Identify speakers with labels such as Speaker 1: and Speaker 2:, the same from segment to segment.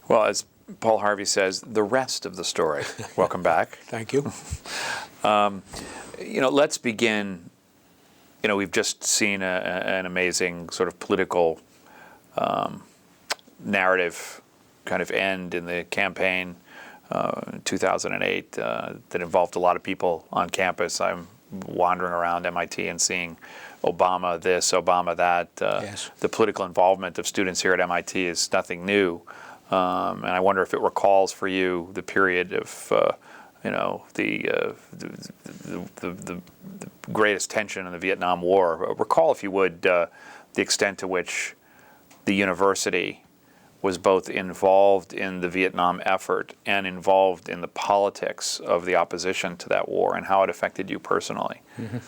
Speaker 1: Well, as Paul Harvey says, the rest of the story. Welcome back.
Speaker 2: Thank you.
Speaker 1: Let's begin. We've just seen an amazing sort of political narrative kind of end in the campaign in 2008 that involved a lot of people on campus. I'm wandering around MIT and seeing Obama this, Obama that.
Speaker 2: Yes.
Speaker 1: The political involvement of students here at MIT is nothing new. And I wonder if it recalls for you the period of, the greatest tension in the Vietnam War. Recall, if you would, the extent to which the university was both involved in the Vietnam effort and involved in the politics of the opposition to that war, and how it affected you personally.
Speaker 2: Mm-hmm.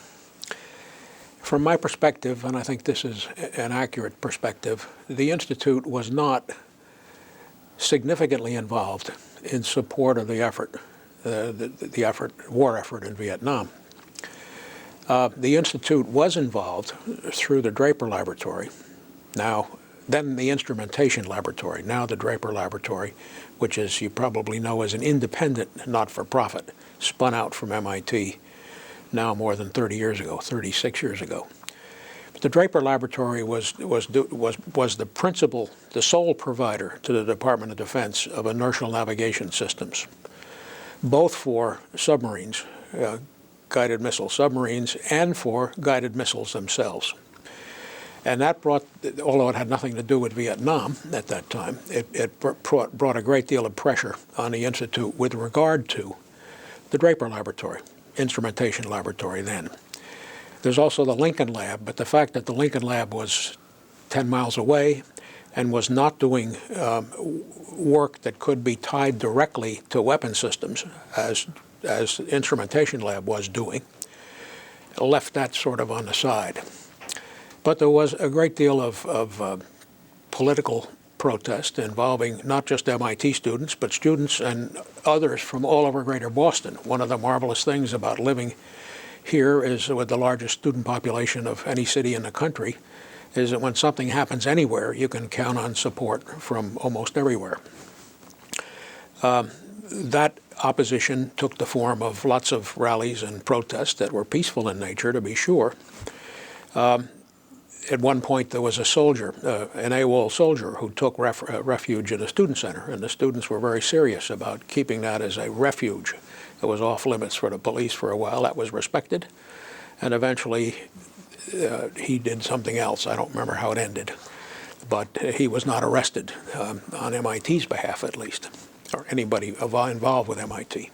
Speaker 2: From my perspective, and I think this is an accurate perspective, the Institute was not significantly involved in support of the effort, war effort in Vietnam. The Institute was involved through the Draper Laboratory, then the Instrumentation Laboratory, now the Draper Laboratory, which, as you probably know, is an independent, not-for-profit, spun out from MIT now more than 36 years ago. The Draper Laboratory was the principal, the sole provider to the Department of Defense of inertial navigation systems, both for submarines, guided missile submarines, and for guided missiles themselves. And that brought, although it had nothing to do with Vietnam at that time, it brought a great deal of pressure on the Institute with regard to the Draper Laboratory, Instrumentation Laboratory then. There's also the Lincoln Lab, but the fact that the Lincoln Lab was 10 miles away and was not doing work that could be tied directly to weapon systems, as the Instrumentation Lab was doing, left that sort of on the side. But there was a great deal of political protest involving not just MIT students, but students and others from all over Greater Boston. One of the marvelous things about living here is, with the largest student population of any city in the country, is that when something happens anywhere, you can count on support from almost everywhere. That opposition took the form of lots of rallies and protests that were peaceful in nature, to be sure. At one point, there was a soldier, an AWOL soldier, who took refuge in a student center, and the students were very serious about keeping that as a refuge. It was off limits for the police for a while. That was respected, and eventually he did something else. I don't remember how it ended, but he was not arrested on MIT's behalf, at least, or anybody involved with MIT.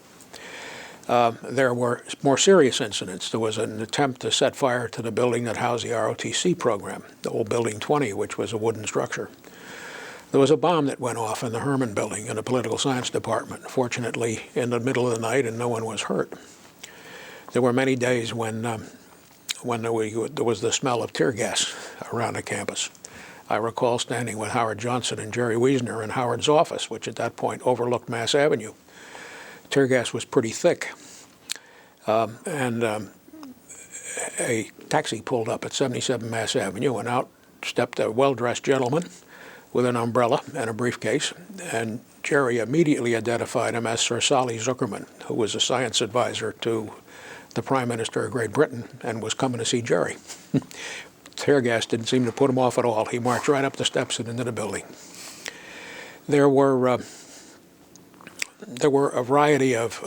Speaker 2: There were more serious incidents. There was an attempt to set fire to the building that housed the ROTC program, the old Building 20, which was a wooden structure. There was a bomb that went off in the Herman building in the political science department, fortunately in the middle of the night, and no one was hurt. There were many days when there was the smell of tear gas around the campus. I recall standing with Howard Johnson and Jerry Wiesner in Howard's office, which at that point overlooked Mass Avenue. Tear gas was pretty thick, and a taxi pulled up at 77 Mass Avenue, and out stepped a well-dressed gentleman with an umbrella and a briefcase, and Jerry immediately identified him as Sir Sally Zuckerman, who was a science advisor to the Prime Minister of Great Britain and was coming to see Jerry. Tear gas didn't seem to put him off at all. He marched right up the steps and into the building. There were a variety of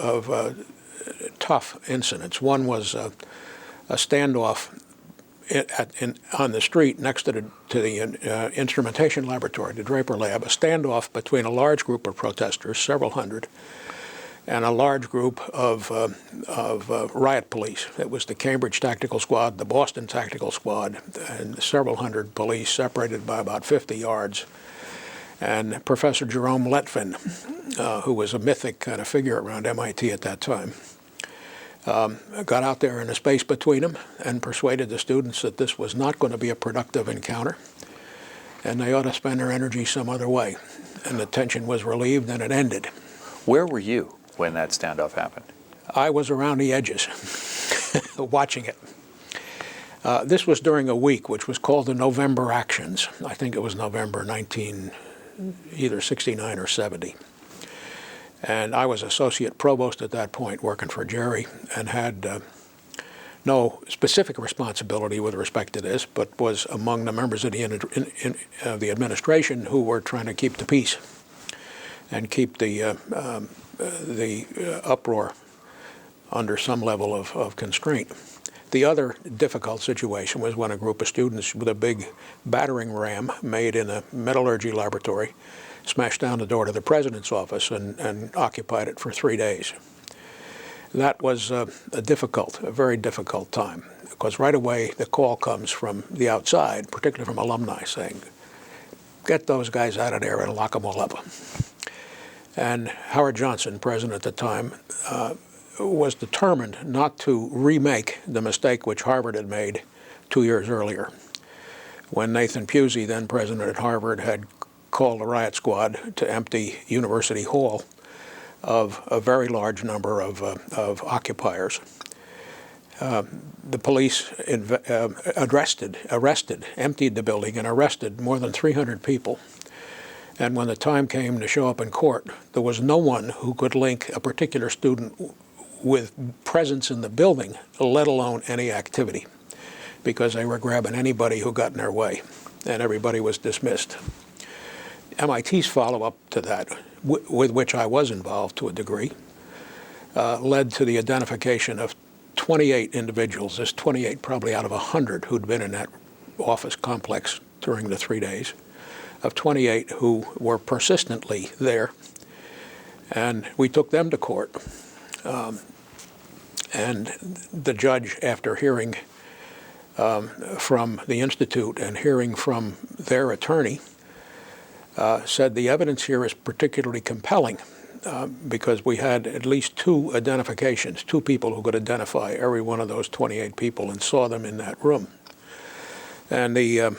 Speaker 2: tough incidents. One was a standoff on the street next to the Instrumentation Laboratory, the Draper Lab, a standoff between a large group of protesters, several hundred, and a large group of riot police. It was the Cambridge Tactical Squad, the Boston Tactical Squad, and several hundred police separated by about 50 yards. And Professor Jerome Letvin, who was a mythic kind of figure around MIT at that time, got out there in the space between them and persuaded the students that this was not going to be a productive encounter, and they ought to spend their energy some other way. And the tension was relieved, and it ended.
Speaker 1: Where were you when that standoff happened?
Speaker 2: I was around the edges, watching it. This was during a week which was called the November Actions. I think it was November 19 either 69 or 70. And I was associate provost at that point, working for Jerry, and had no specific responsibility with respect to this, but was among the members of the administration who were trying to keep the peace and keep the uproar under some level of constraint. The other difficult situation was when a group of students with a big battering ram made in a metallurgy laboratory smashed down the door to the president's office and occupied it for 3 days. That was a very difficult time, because right away the call comes from the outside, particularly from alumni, saying, get those guys out of there and lock them all up. And Howard Johnson, president at the time, was determined not to remake the mistake which Harvard had made 2 years earlier, when Nathan Pusey, then president at Harvard, had called a riot squad to empty University Hall of a very large number of occupiers. The police emptied the building and arrested more than 300 people. And when the time came to show up in court, there was no one who could link a particular student with presence in the building, let alone any activity, because they were grabbing anybody who got in their way, and everybody was dismissed. MIT's follow-up to that, with which I was involved to a degree, led to the identification of 28 individuals. There's 28 probably out of 100 who'd been in that office complex during the 3 days, of 28 who were persistently there. And we took them to court. And the judge, after hearing from the Institute and hearing from their attorney, said the evidence here is particularly compelling because we had at least 2 identifications, 2 people who could identify every one of those 28 people and saw them in that room. And the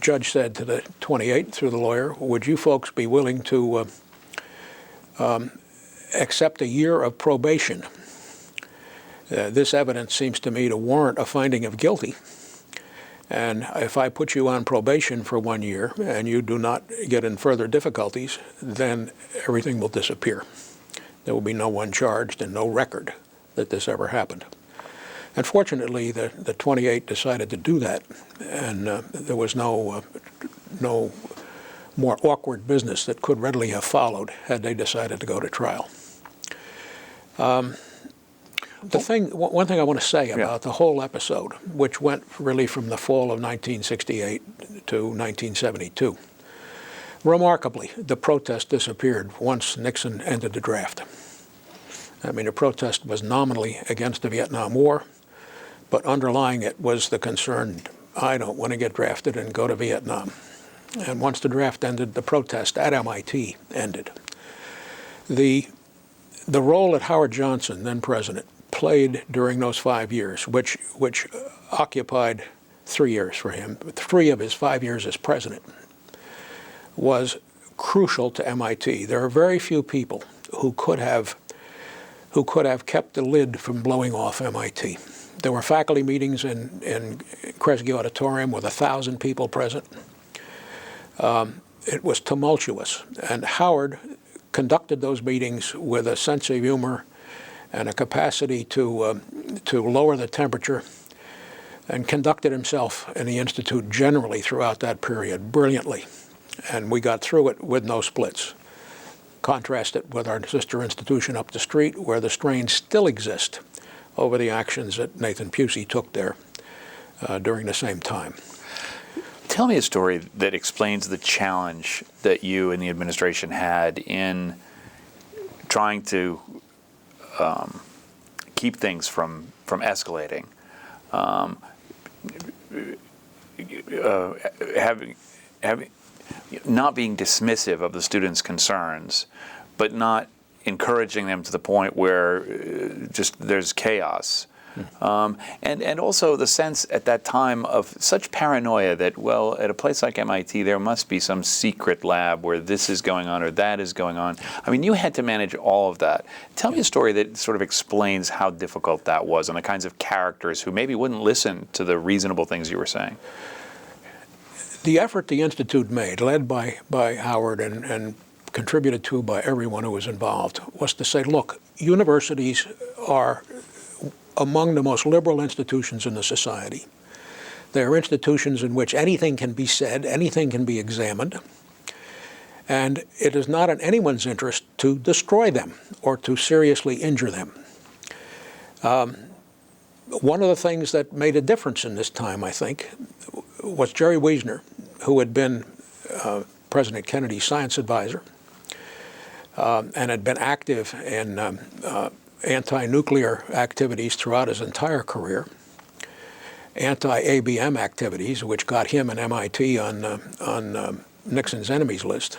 Speaker 2: judge said to the 28, through the lawyer, would you folks be willing to accept a year of probation? This evidence seems to me to warrant a finding of guilty. And if I put you on probation for 1 year and you do not get in further difficulties, then everything will disappear. There will be no one charged and no record that this ever happened. And fortunately, the 28 decided to do that, and there was no more awkward business that could readily have followed had they decided to go to trial. One thing I want to say about the whole episode, which went really from the fall of 1968 to 1972, remarkably, the protest disappeared once Nixon ended the draft. I mean, the protest was nominally against the Vietnam War, but underlying it was the concern, I don't want to get drafted and go to Vietnam. And once the draft ended, the protest at MIT ended. The role that Howard Johnson, then president, played during those 5 years, which occupied 3 years for him, 3 of his 5 years as president, was crucial to MIT. There are very few people who could have kept the lid from blowing off MIT. There were faculty meetings in Kresge Auditorium with 1,000 people present. It was tumultuous, and Howard conducted those meetings with a sense of humor and a capacity to lower the temperature, and conducted himself and the Institute generally throughout that period brilliantly. And we got through it with no splits. Contrast it with our sister institution up the street, where the strains still exist over the actions that Nathan Pusey took there during the same time.
Speaker 1: Tell me a story that explains the challenge that you and the administration had in trying to keep things from escalating, not being dismissive of the students' concerns, but not encouraging them to the point where just there's chaos. And also the sense at that time of such paranoia that, well, at a place like MIT, there must be some secret lab where this is going on or that is going on. I mean, you had to manage all of that. Tell me a story that sort of explains how difficult that was and the kinds of characters who maybe wouldn't listen to the reasonable things you were saying.
Speaker 2: The effort the Institute made, led by Howard and contributed to by everyone who was involved, was to say, look, universities are among the most liberal institutions in the society. They are institutions in which anything can be said, anything can be examined, and it is not in anyone's interest to destroy them or to seriously injure them. One of the things that made a difference in this time, I think, was Jerry Wiesner, who had been President Kennedy's science advisor and had been active in anti-nuclear activities throughout his entire career, anti-ABM activities, which got him and MIT on Nixon's enemies list.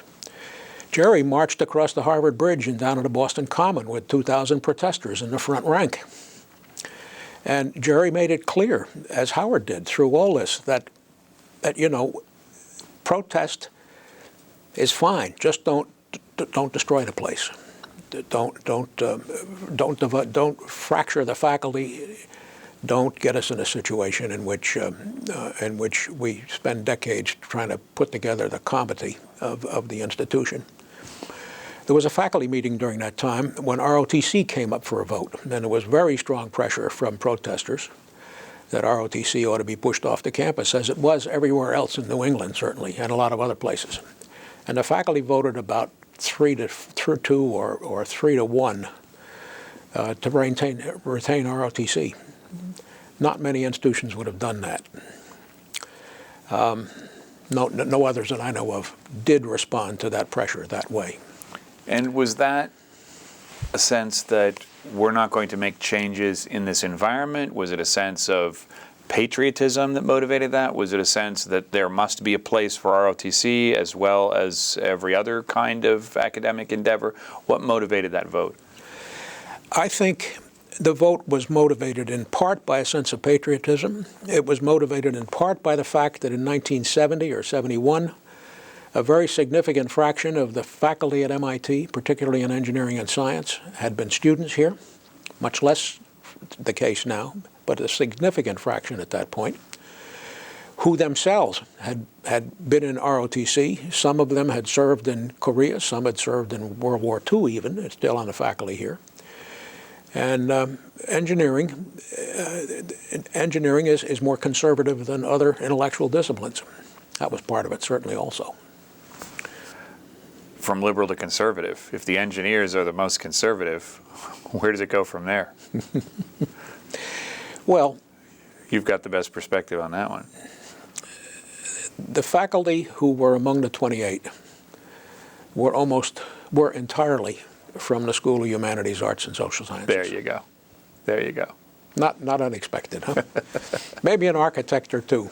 Speaker 2: Jerry marched across the Harvard Bridge and down to the Boston Common with 2,000 protesters in the front rank. And Jerry made it clear, as Howard did through all this, that you know, protest is fine. Just don't destroy the place. Don't fracture the faculty. Don't get us in a situation in which we spend decades trying to put together the comity of the institution. There was a faculty meeting during that time when ROTC came up for a vote, and there was very strong pressure from protesters that ROTC ought to be pushed off the campus, as it was everywhere else in New England, certainly, and a lot of other places. And the faculty voted about 3-2 or 3-1 to retain ROTC. Not many institutions would have done that. No others that I know of did respond to that pressure that way.
Speaker 1: And was that a sense that we're not going to make changes in this environment? Was it a sense of patriotism that motivated that? Was it a sense that there must be a place for ROTC as well as every other kind of academic endeavor? What motivated that vote?
Speaker 2: I think the vote was motivated in part by a sense of patriotism. It was motivated in part by the fact that in 1970 or 71, a very significant fraction of the faculty at MIT, particularly in engineering and science, had been students here, much less the case now, but a significant fraction at that point, who themselves had been in ROTC. Some of them had served in Korea, some had served in World War II even, it's still on the faculty here. And engineering is more conservative than other intellectual disciplines. That was part of it, certainly also.
Speaker 1: From liberal to conservative. If the engineers are the most conservative, where does it go from there?
Speaker 2: Well,
Speaker 1: you've got the best perspective on that one.
Speaker 2: The faculty who were among the 28 were entirely from the School of Humanities, Arts, and Social Sciences.
Speaker 1: There you go. There you go.
Speaker 2: Not unexpected, huh? Maybe an architect or two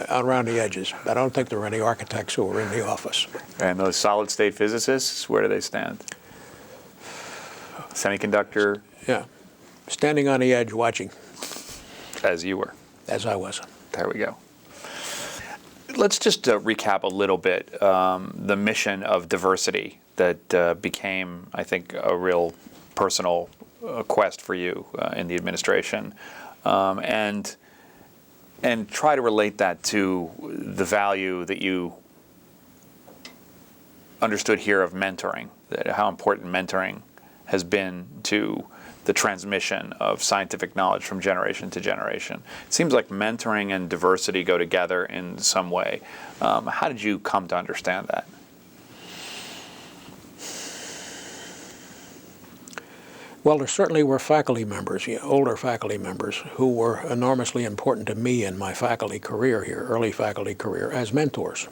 Speaker 2: around the edges. I don't think there were any architects who were in the office.
Speaker 1: And those solid-state physicists, where do they stand? Semiconductor?
Speaker 2: Yeah. Standing on the edge watching.
Speaker 1: As you were.
Speaker 2: As I was.
Speaker 1: There we go. Let's just recap a little bit the mission of diversity that became, I think, a real personal quest for you in the administration, and try to relate that to the value that you understood here of mentoring, how important mentoring has been to the transmission of scientific knowledge from generation to generation. It seems like mentoring and diversity go together in some way. How did you come to understand that?
Speaker 2: Well, there certainly were faculty members, older faculty members, who were enormously important to me in my faculty career here, early faculty career, as mentors.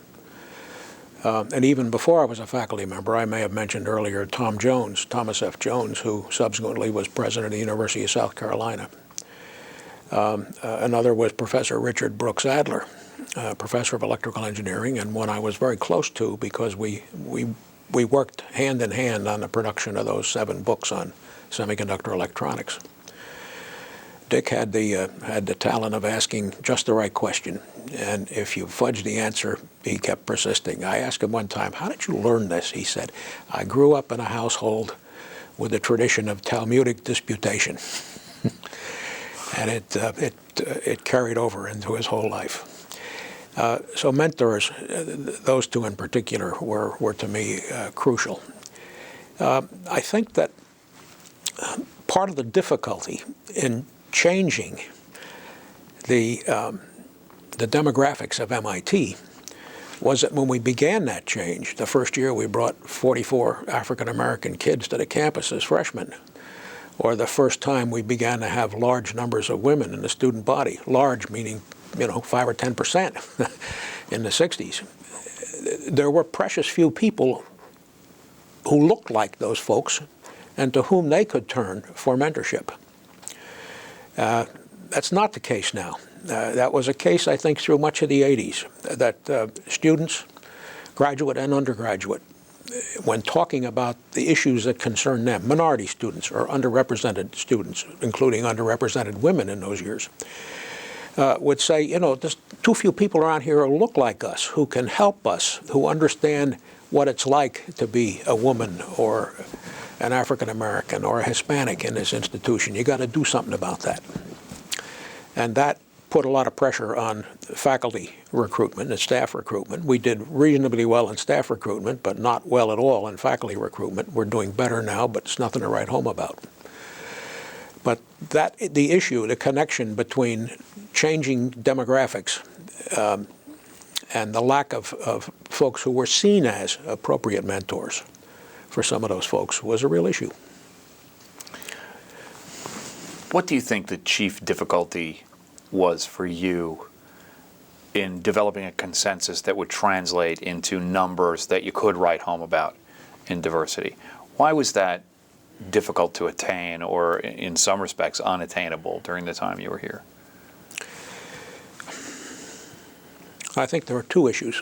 Speaker 2: And even before I was a faculty member, I may have mentioned earlier Thomas F. Jones, who subsequently was president of the University of South Carolina. Another was Professor Richard Brooks Adler, professor of electrical engineering, and one I was very close to because we worked hand in hand on the production of those 7 books on semiconductor electronics. Dick had the talent of asking just the right question, and if you fudged the answer, he kept persisting. I asked him one time, "How did you learn this?" He said, "I grew up in a household with a tradition of Talmudic disputation," and it carried over into his whole life. So mentors, those two in particular, were to me crucial. I think that part of the difficulty in changing the demographics of MIT was that when we began that change, the first year we brought 44 African-American kids to the campus as freshmen, or the first time we began to have large numbers of women in the student body, large meaning 5 or 10% in the 60s. There were precious few people who looked like those folks and to whom they could turn for mentorship. That's not the case now. That was a case, I think, through much of the 80s, that students, graduate and undergraduate, when talking about the issues that concern them, minority students or underrepresented students, including underrepresented women in those years, would say, there's too few people around here who look like us, who can help us, who understand what it's like to be a woman or an African American or a Hispanic in this institution. You got to do something about that. And that put a lot of pressure on faculty recruitment and staff recruitment. We did reasonably well in staff recruitment, but not well at all in faculty recruitment. We're doing better now, but it's nothing to write home about. But the issue, the connection between changing demographics and the lack of folks who were seen as appropriate mentors for some of those folks was a real issue.
Speaker 1: What do you think the chief difficulty was for you in developing a consensus that would translate into numbers that you could write home about in diversity? Why was that difficult to attain, or in some respects unattainable, during the time you were here?
Speaker 2: I think there are two issues.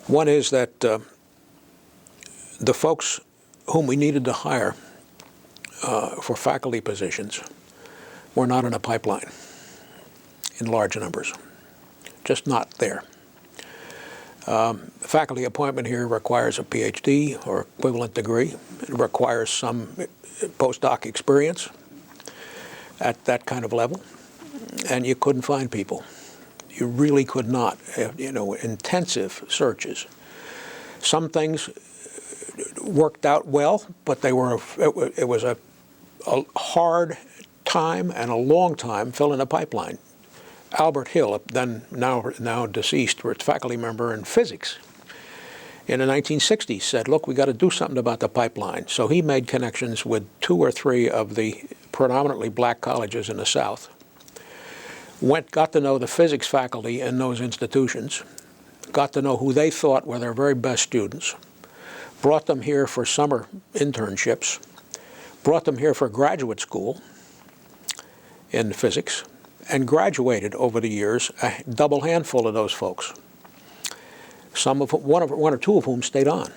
Speaker 2: One is that the folks whom we needed to hire for faculty positions were not in a pipeline in large numbers, just not there. Faculty appointment here requires a PhD or equivalent degree. It requires some postdoc experience at that kind of level, and you couldn't find people. You really could not. Intensive searches. Some things worked out well, but it was a hard time and a long time filling a pipeline. Albert Hill, now deceased, was a faculty member in physics in the 1960s, said, look, we got to do something about the pipeline. So he made connections with 2 or 3 of the predominantly black colleges in the South, got to know the physics faculty in those institutions, got to know who they thought were their very best students, brought them here for summer internships, brought them here for graduate school in physics, and graduated over the years a double handful of those folks. One or two of whom stayed on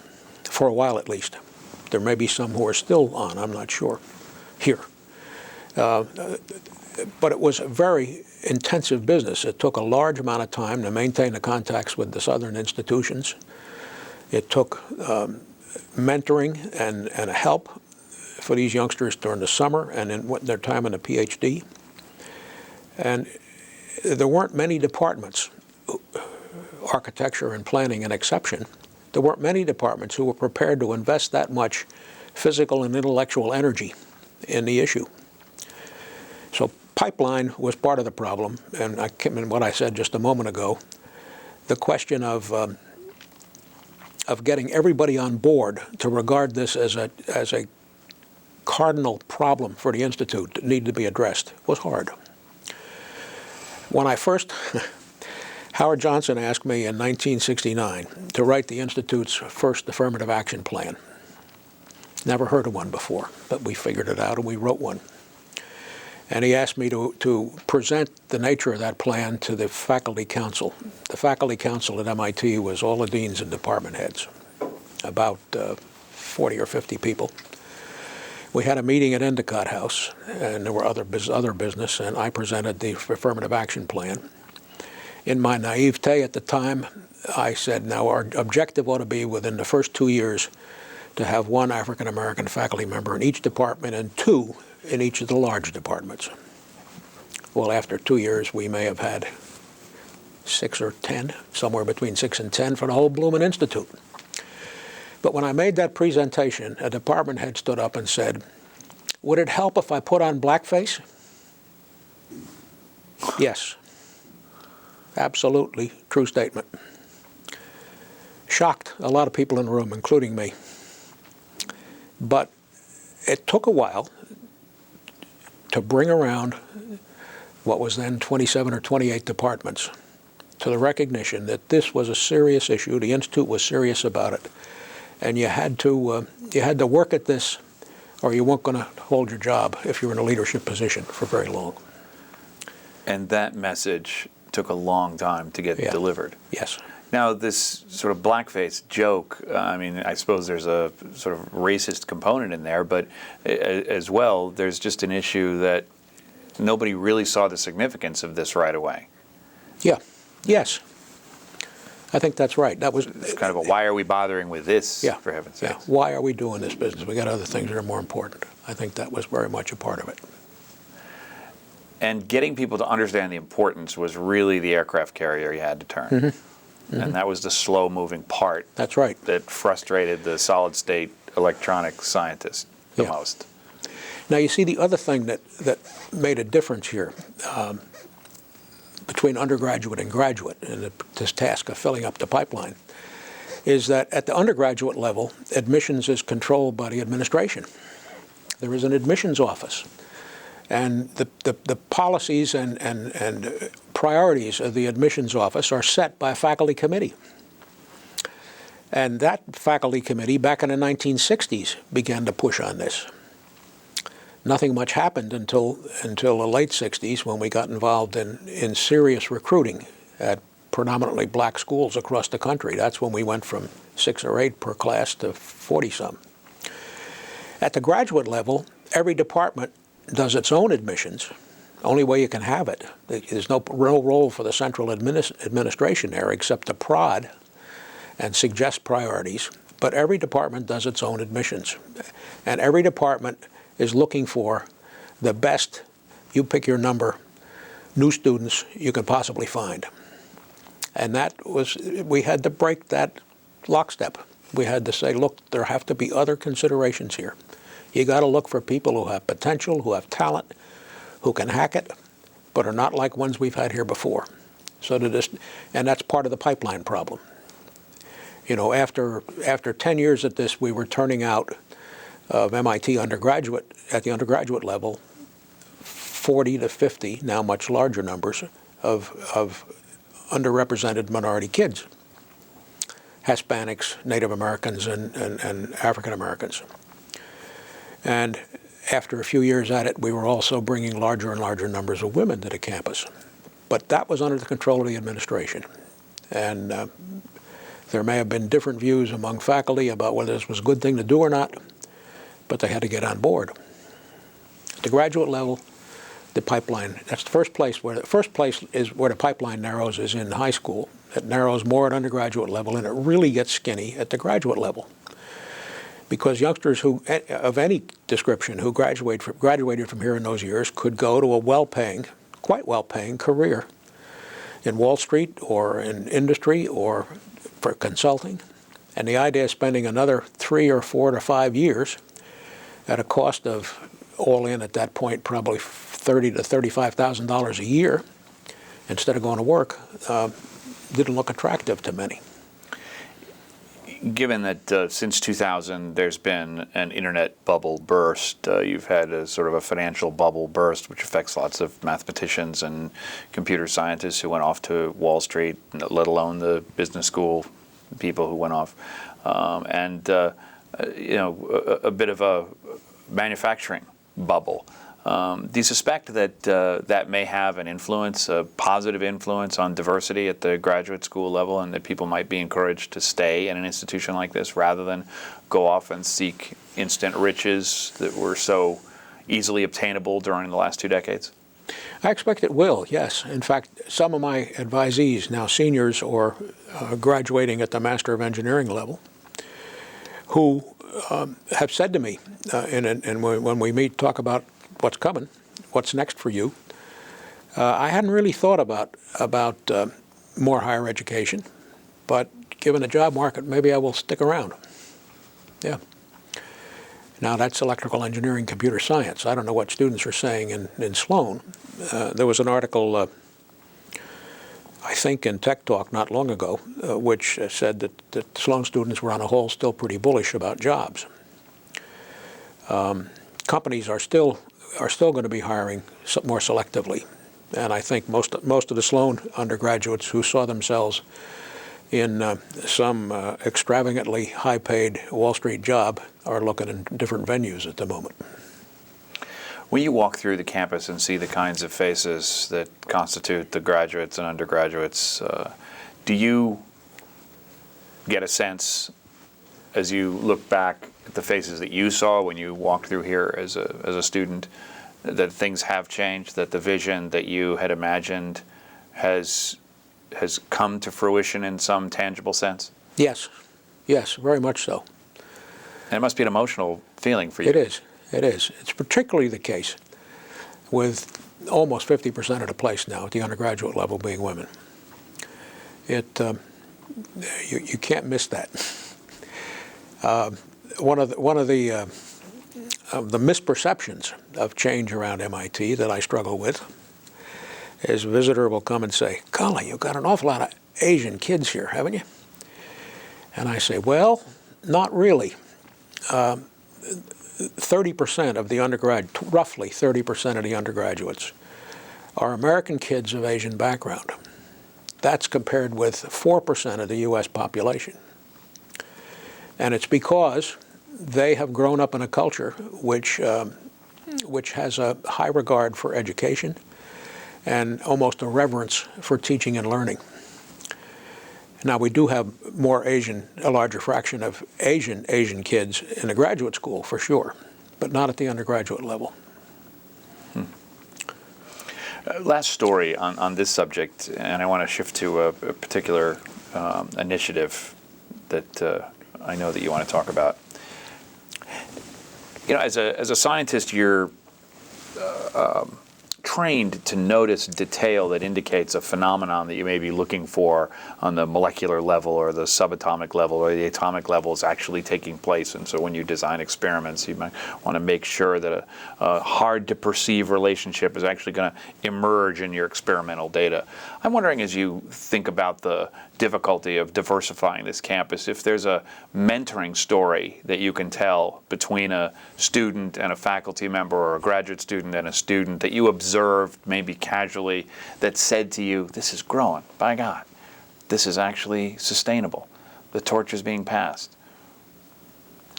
Speaker 2: for a while at least. There may be some who are still on, I'm not sure, here. But it was a very intensive business. It took a large amount of time to maintain the contacts with the Southern institutions. It took mentoring and a help for these youngsters during the summer and in their time in the PhD. And there weren't many departments, architecture and planning an exception, there weren't many departments who were prepared to invest that much physical and intellectual energy in the issue. So pipeline was part of the problem, and I came in what I said just a moment ago, the question of getting everybody on board to regard this as a cardinal problem for the Institute that needed to be addressed was hard. When I first, Howard Johnson asked me in 1969 to write the Institute's first affirmative action plan. Never heard of one before, but we figured it out and we wrote one. And he asked me to present the nature of that plan to the faculty council. The faculty council at MIT was all the deans and department heads, about 40 or 50 people. We had a meeting at Endicott House, and there were other business, and I presented the affirmative action plan. In my naivete at the time, I said, now our objective ought to be within the first 2 years to have 1 African-American faculty member in each department and 2 in each of the large departments. Well, after 2 years, we may have had 6 or 10, somewhere between 6 and 10 for the whole Bloomin' Institute. But when I made that presentation, a department head stood up and said, "Would it help if I put on blackface?" Yes. Absolutely true statement. Shocked a lot of people in the room, including me. But it took a while to bring around what was then 27 or 28 departments to the recognition that this was a serious issue. The Institute was serious about it. And you had to work at this, or you weren't going to hold your job if you were in a leadership position for very long.
Speaker 1: And that message took a long time to get delivered.
Speaker 2: Yes.
Speaker 1: Now, this sort of blackface joke, I mean, I suppose there's a sort of racist component in there, but as well, there's just an issue that nobody really saw the significance of this right away.
Speaker 2: Yeah. Yes. I think that's right. That was
Speaker 1: it's kind of a why are we bothering with this, for heaven's sake?
Speaker 2: Yeah. Why are we doing this business? We got other things that are more important. I think that was very much a part of it.
Speaker 1: And getting people to understand the importance was really the aircraft carrier you had to turn. Mm-hmm. Mm-hmm. And that was the slow-moving part.
Speaker 2: That's right.
Speaker 1: That frustrated the solid-state electronic scientist the most.
Speaker 2: Now, you see, the other thing that made a difference here between undergraduate and graduate in this task of filling up the pipeline is that at the undergraduate level, admissions is controlled by the administration. There is an admissions office. And the policies and priorities of the admissions office are set by a faculty committee. And that faculty committee, back in the 1960s, began to push on this. Nothing much happened until the late 60s when we got involved in serious recruiting at predominantly black schools across the country. That's when we went from 6 or 8 per class to 40-some. At the graduate level, every department does its own admissions. Only way you can have it. There's no real role for the central administration there except to prod and suggest priorities. But every department does its own admissions. And every department is looking for the best, you pick your number, new students you can possibly find. And we had to break that lockstep. We had to say, look, there have to be other considerations here. You got to look for people who have potential, who have talent, who can hack it, but are not like ones we've had here before. And that's part of the pipeline problem. You know, after 10 years at this, we were turning out of MIT undergraduate, at the undergraduate level, 40 to 50, now much larger numbers, of underrepresented minority kids, Hispanics, Native Americans, and African Americans. And after a few years at it, we were also bringing larger and larger numbers of women to the campus. But that was under the control of the administration. And there may have been different views among faculty about whether this was a good thing to do or not, but they had to get on board. At the graduate level, the pipeline, that's the first place is where the pipeline narrows is in high school. It narrows more at undergraduate level, and it really gets skinny at the graduate level. Because youngsters who, of any description, who graduated from here in those years could go to a well-paying, quite well-paying career in Wall Street or in industry or for consulting. And the idea of spending another 3 or 4 to 5 years at a cost of, all in at that point, probably $30,000 to $35,000 a year instead of going to work, didn't look attractive to many.
Speaker 1: Given that since 2000 there's been an internet bubble burst, you've had a sort of a financial bubble burst which affects lots of mathematicians and computer scientists who went off to Wall Street, let alone the business school people who went off, a bit of a manufacturing bubble. Do you suspect that that may have an influence, a positive influence on diversity at the graduate school level, and that people might be encouraged to stay in an institution like this rather than go off and seek instant riches that were so easily obtainable during the last 2 decades?
Speaker 2: I expect it will, yes. In fact, some of my advisees, now seniors or graduating at the Master of Engineering level, who have said to me, and when we meet, talk about what's coming, what's next for you. I hadn't really thought about more higher education, but given the job market, maybe I will stick around. Yeah. Now that's electrical engineering, computer science. I don't know what students are saying in Sloan. There was an article, I think in Tech Talk not long ago, which said that Sloan students were on a whole still pretty bullish about jobs. Companies are still going to be hiring more selectively, and I think most of the Sloan undergraduates who saw themselves in some extravagantly high-paid Wall Street job are looking in different venues at the moment.
Speaker 1: When you walk through the campus and see the kinds of faces that constitute the graduates and undergraduates, do you get a sense, as you look back at the faces that you saw when you walked through here as a student, that things have changed, that the vision that you had imagined has come to fruition in some tangible sense?
Speaker 2: Yes, very much so.
Speaker 1: And it must be an emotional feeling for you.
Speaker 2: It is. It's particularly the case with almost 50% of the place now at the undergraduate level being women. You can't miss that. One of the misperceptions of change around MIT that I struggle with is a visitor will come and say, "Golly, you've got an awful lot of Asian kids here, haven't you?" And I say, "Well, not really. 30% of the roughly 30% of the undergraduates are American kids of Asian background. That's compared with 4% of the U.S. population. And it's because they have grown up in a culture which has a high regard for education and almost a reverence for teaching and learning. Now, we do have a larger fraction of Asian kids in the graduate school, for sure, but not at the undergraduate level."
Speaker 1: Last story on this subject, and I want to shift to a particular initiative that I know that you want to talk about. You know, as a scientist, you're trained to notice detail that indicates a phenomenon that you may be looking for on the molecular level or the subatomic level or the atomic level is actually taking place. And so when you design experiments, you might want to make sure that a hard-to-perceive relationship is actually going to emerge in your experimental data. I'm wondering, as you think about the difficulty of diversifying this campus, if there's a mentoring story that you can tell between a student and a faculty member or a graduate student and a student that you observed maybe casually that said to you, "This is growing, by God, this is actually sustainable, the torch is being passed."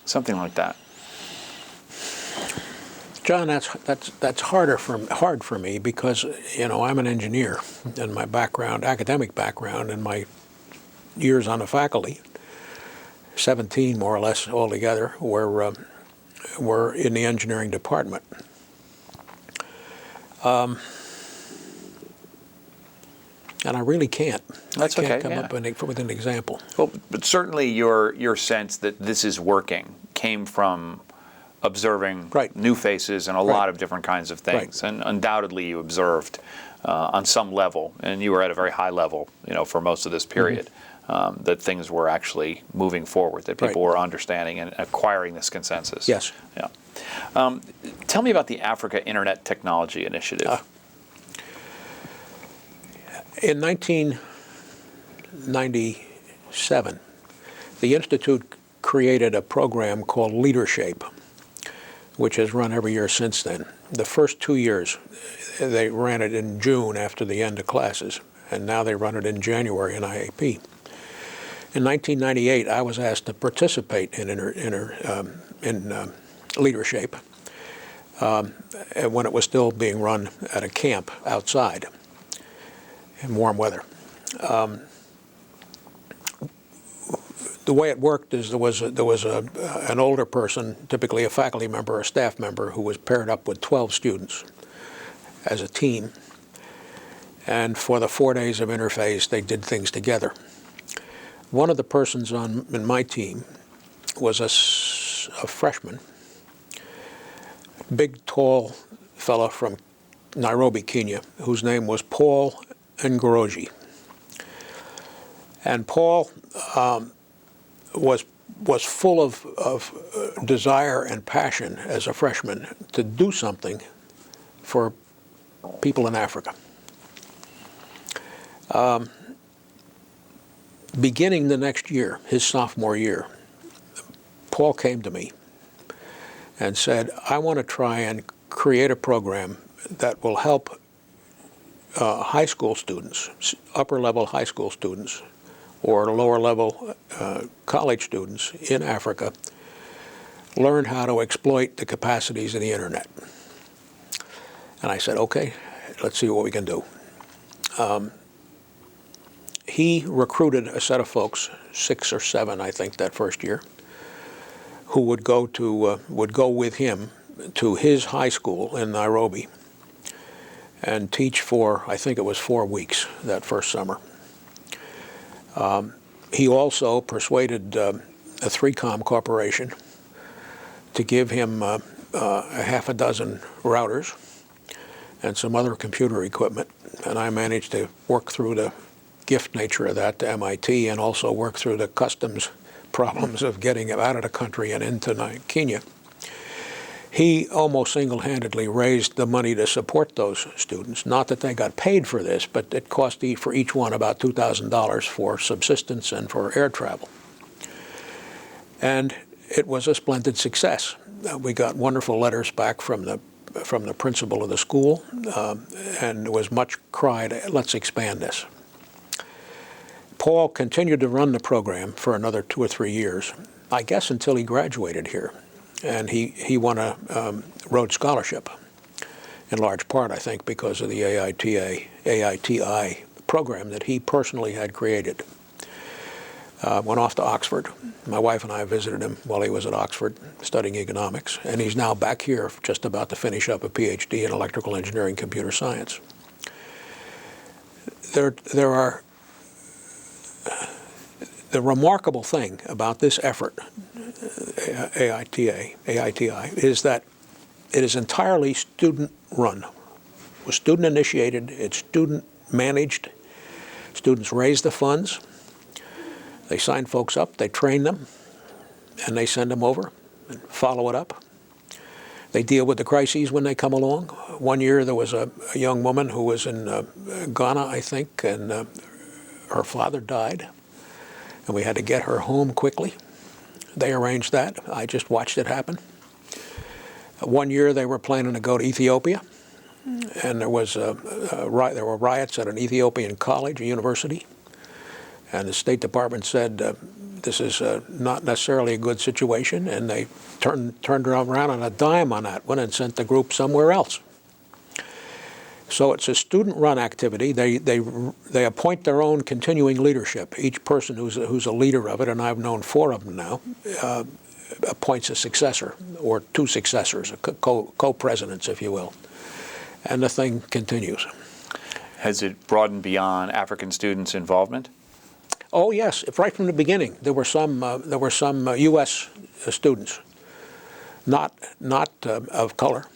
Speaker 1: Something like that.
Speaker 2: John, that's hard for me because, you know, I'm an engineer, and my academic background, and my years on the faculty, 17 more or less altogether, were in the engineering department. And I really can't.
Speaker 1: That's
Speaker 2: I can't
Speaker 1: okay,
Speaker 2: come
Speaker 1: yeah.
Speaker 2: up with an example.
Speaker 1: Well, but certainly your sense that this is working came from observing
Speaker 2: Right.
Speaker 1: new faces and a lot of different kinds of things.
Speaker 2: Right.
Speaker 1: And undoubtedly you observed on some level, and you were at a very high level, you know, for most of this period, that things were actually moving forward, that people were understanding and acquiring this consensus.
Speaker 2: Yes.
Speaker 1: Yeah. Tell me about the Africa Internet Technology Initiative.
Speaker 2: In 1997, the Institute created a program called Leadership, which has run every year since then. The first 2 years, they ran it in June after the end of classes, and now they run it in January in IAP. In 1998, I was asked to participate in Leadership when it was still being run at a camp outside in warm weather. The way it worked is there was an older person, typically a faculty member or a staff member, who was paired up with 12 students as a team. And for the 4 days of interface, they did things together. One of the persons in my team was a freshman, big, tall fellow from Nairobi, Kenya, whose name was Paul Ngoroji. And Paul was full of desire and passion as a freshman to do something for people in Africa. Beginning the next year, his sophomore year, Paul came to me and said, I want to try and create a program that will help high school students, upper-level high school students, or lower-level college students in Africa learn how to exploit the capacities of the internet. And I said, okay, let's see what we can do. He recruited a set of folks, 6 or 7, I think, that first year, who would go with him to his high school in Nairobi and teach for, I think it was 4 weeks that first summer. He also persuaded a 3Com corporation to give him a half a dozen routers and some other computer equipment, and I managed to work through the gift nature of that to MIT and also work through the customs problems of getting it out of the country and into Kenya. He almost single-handedly raised the money to support those students. Not that they got paid for this, but it cost for each one about $2,000 for subsistence and for air travel. And it was a splendid success. We got wonderful letters back from the principal of the school, and there was much cried, let's expand this. Paul continued to run the program for another 2 or 3 years, I guess until he graduated here. And he won a Rhodes Scholarship, in large part, I think, because of the AITI program that he personally had created. Went off to Oxford. My wife and I visited him while he was at Oxford studying economics, and he's now back here just about to finish up a PhD in electrical engineering computer science. The remarkable thing about this effort, AITI, is that it is entirely student-run. It was student-initiated, it's student-managed. Students raise the funds, they sign folks up, they train them, and they send them over and follow it up. They deal with the crises when they come along. One year there was a young woman who was in Ghana, I think, and her father died. And we had to get her home quickly. They arranged that. I just watched it happen. One year they were planning to go to Ethiopia, and there were riots at an Ethiopian college, a university, and the State Department said this is not necessarily a good situation, and they turned around on a dime on that one and sent the group somewhere else. So it's a student-run activity. They appoint their own continuing leadership. Each person who's a leader of it, and I've known 4 of them now, appoints a successor or 2 successors, co-presidents, if you will. And the thing continues.
Speaker 1: Has it broadened beyond African students' involvement?
Speaker 2: Oh yes, right from the beginning. There were some U.S. students, not of color,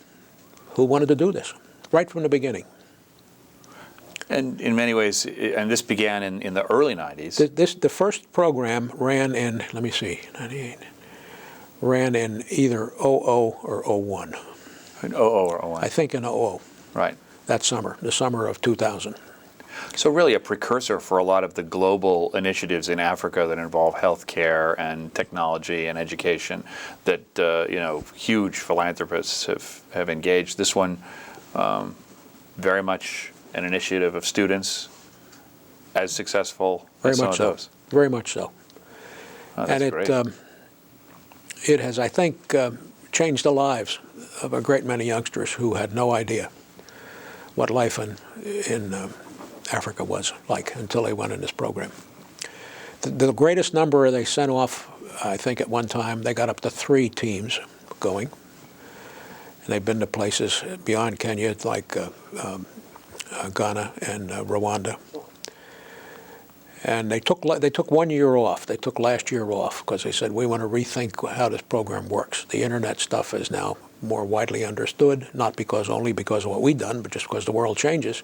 Speaker 2: who wanted to do this. Right from the beginning.
Speaker 1: And in many ways, and this began in the early 90s.
Speaker 2: The first program ran in, let me see, 98, ran in either 00 or 01.
Speaker 1: In 00 or 01.
Speaker 2: I think in 00.
Speaker 1: Right.
Speaker 2: That summer, the summer of 2000.
Speaker 1: So really a precursor for a lot of the global initiatives in Africa that involve healthcare and technology and education that huge philanthropists have engaged. This one very much an initiative of students, as successful as some of those.
Speaker 2: Very much so.
Speaker 1: Oh, that's great.
Speaker 2: It has, I think, changed the lives of a great many youngsters who had no idea what life in Africa was like until they went in this program. The greatest number they sent off, I think at one time, they got up to 3 teams going. And they've been to places beyond Kenya, like Ghana and Rwanda. And they took 1 year off. They took last year off because they said, we want to rethink how this program works. The internet stuff is now more widely understood, not only because of what we've done, but just because the world changes.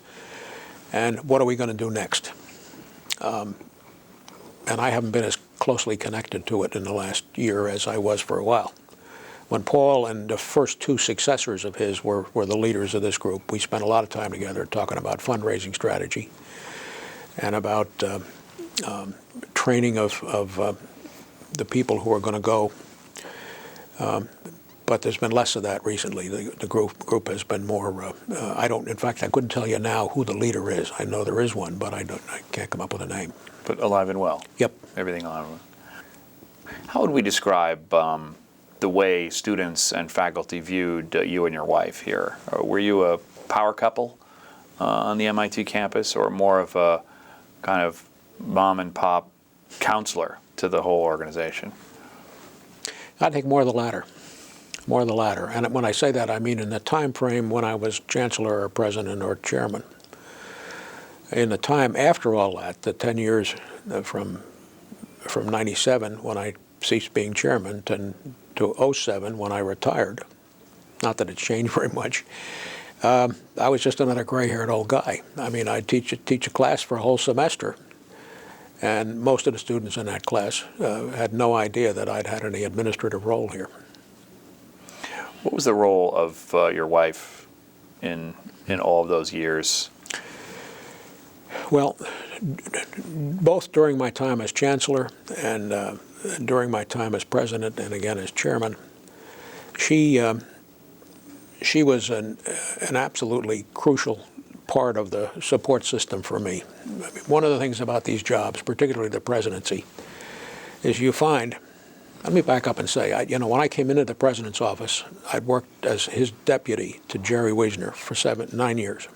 Speaker 2: And what are we going to do next? I haven't been as closely connected to it in the last year as I was for a while. When Paul and the first two successors of his were the leaders of this group, we spent a lot of time together talking about fundraising strategy and about training of the people who are going to go. But there's been less of that recently. The group has been more. In fact, I couldn't tell you now who the leader is. I know there is one, but I can't come up with a name.
Speaker 1: But alive and well.
Speaker 2: Yep.
Speaker 1: Everything alive and well. How would we describe the way students and faculty viewed you and your wife here? Were you a power couple on the MIT campus, or more of a kind of mom and pop counselor to the whole organization?
Speaker 2: I think more of the latter. More of the latter. And when I say that, I mean in the time frame when I was chancellor or president or chairman. In the time after all that, the 10 years from 97, when I ceased being chairman, to 07, when I retired, not that it's changed very much, I was just another gray-haired old guy. I mean, I'd teach a class for a whole semester, and most of the students in that class had no idea that I'd had any administrative role here.
Speaker 1: What was the role of your wife in all of those years?
Speaker 2: Well, both during my time as chancellor and during my time as president and again as chairman, she was an absolutely crucial part of the support system for me. I mean, one of the things about these jobs, particularly the presidency, is you find. Let me back up and say, when I came into the president's office, I'd worked as his deputy to Jerry Wisner for 9 years.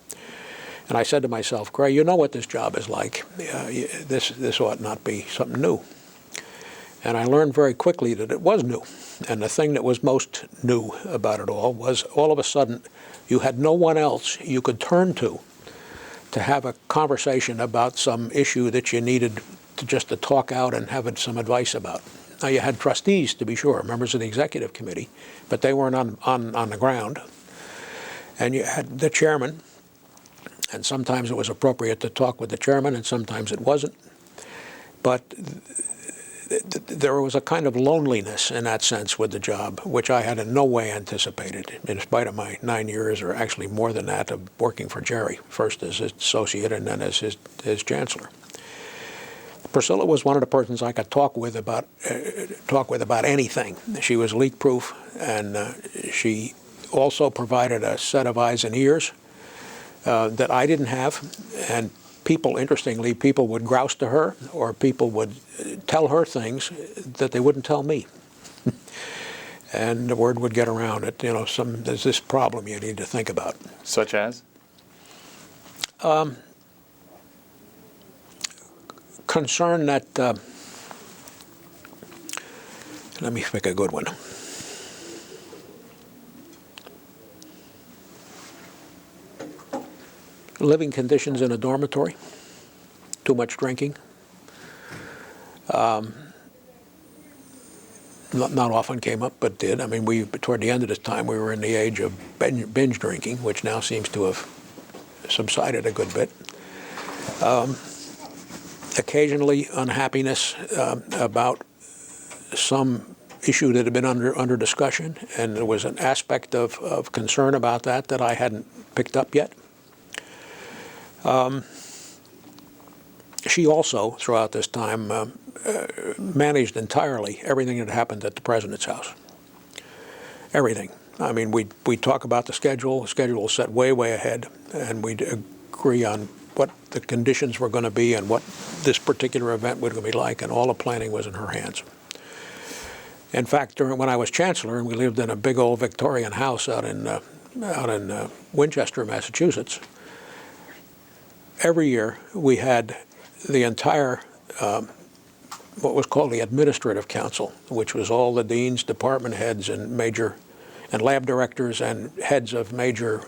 Speaker 2: And I said to myself, Gray, you know what this job is like. This ought not be something new. And I learned very quickly that it was new. And the thing that was most new about it all was all of a sudden you had no one else you could turn to have a conversation about some issue that you needed to talk out and have some advice about. Now, you had trustees, to be sure, members of the executive committee, but they weren't on the ground. And you had the chairman, and sometimes it was appropriate to talk with the chairman, and sometimes it wasn't. But there was a kind of loneliness in that sense with the job, which I had in no way anticipated, in spite of my 9 years, or actually more than that, of working for Jerry, first as his associate and then as his chancellor. Priscilla was one of the persons I could talk with about anything. She was leak-proof, and she also provided a set of eyes and ears that I didn't have. And interestingly, people would grouse to her, or people would tell her things that they wouldn't tell me. And the word would get around it. There's this problem you need to think about.
Speaker 1: Such as?
Speaker 2: Concern that, let me pick a good one. Living conditions in a dormitory, too much drinking. Not often came up, but did. I mean, toward the end of this time, we were in the age of binge drinking, which now seems to have subsided a good bit. Occasionally unhappiness about some issue that had been under discussion, and there was an aspect of concern about that I hadn't picked up yet. She also, throughout this time, managed entirely everything that happened at the president's house. Everything. I mean, we'd talk about the schedule. The schedule was set way, way ahead, and we'd agree on what the conditions were going to be and what this particular event was going to be like, and all the planning was in her hands. In fact, when I was chancellor, and we lived in a big old Victorian house out in Winchester, Massachusetts, every year we had the entire what was called the administrative council, which was all the deans, department heads, and lab directors and heads of major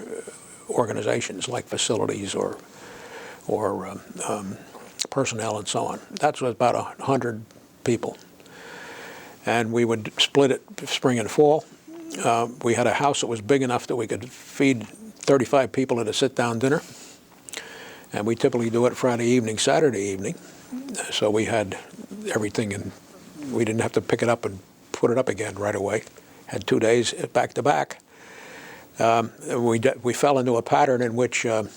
Speaker 2: organizations like facilities or personnel and so on. That was about 100 people. And we would split it spring and fall. We had a house that was big enough that we could feed 35 people at a sit-down dinner. And we typically do it Friday evening, Saturday evening. So we had everything, and we didn't have to pick it up and put it up again right away. Had 2 days back to back. We fell into a pattern in which the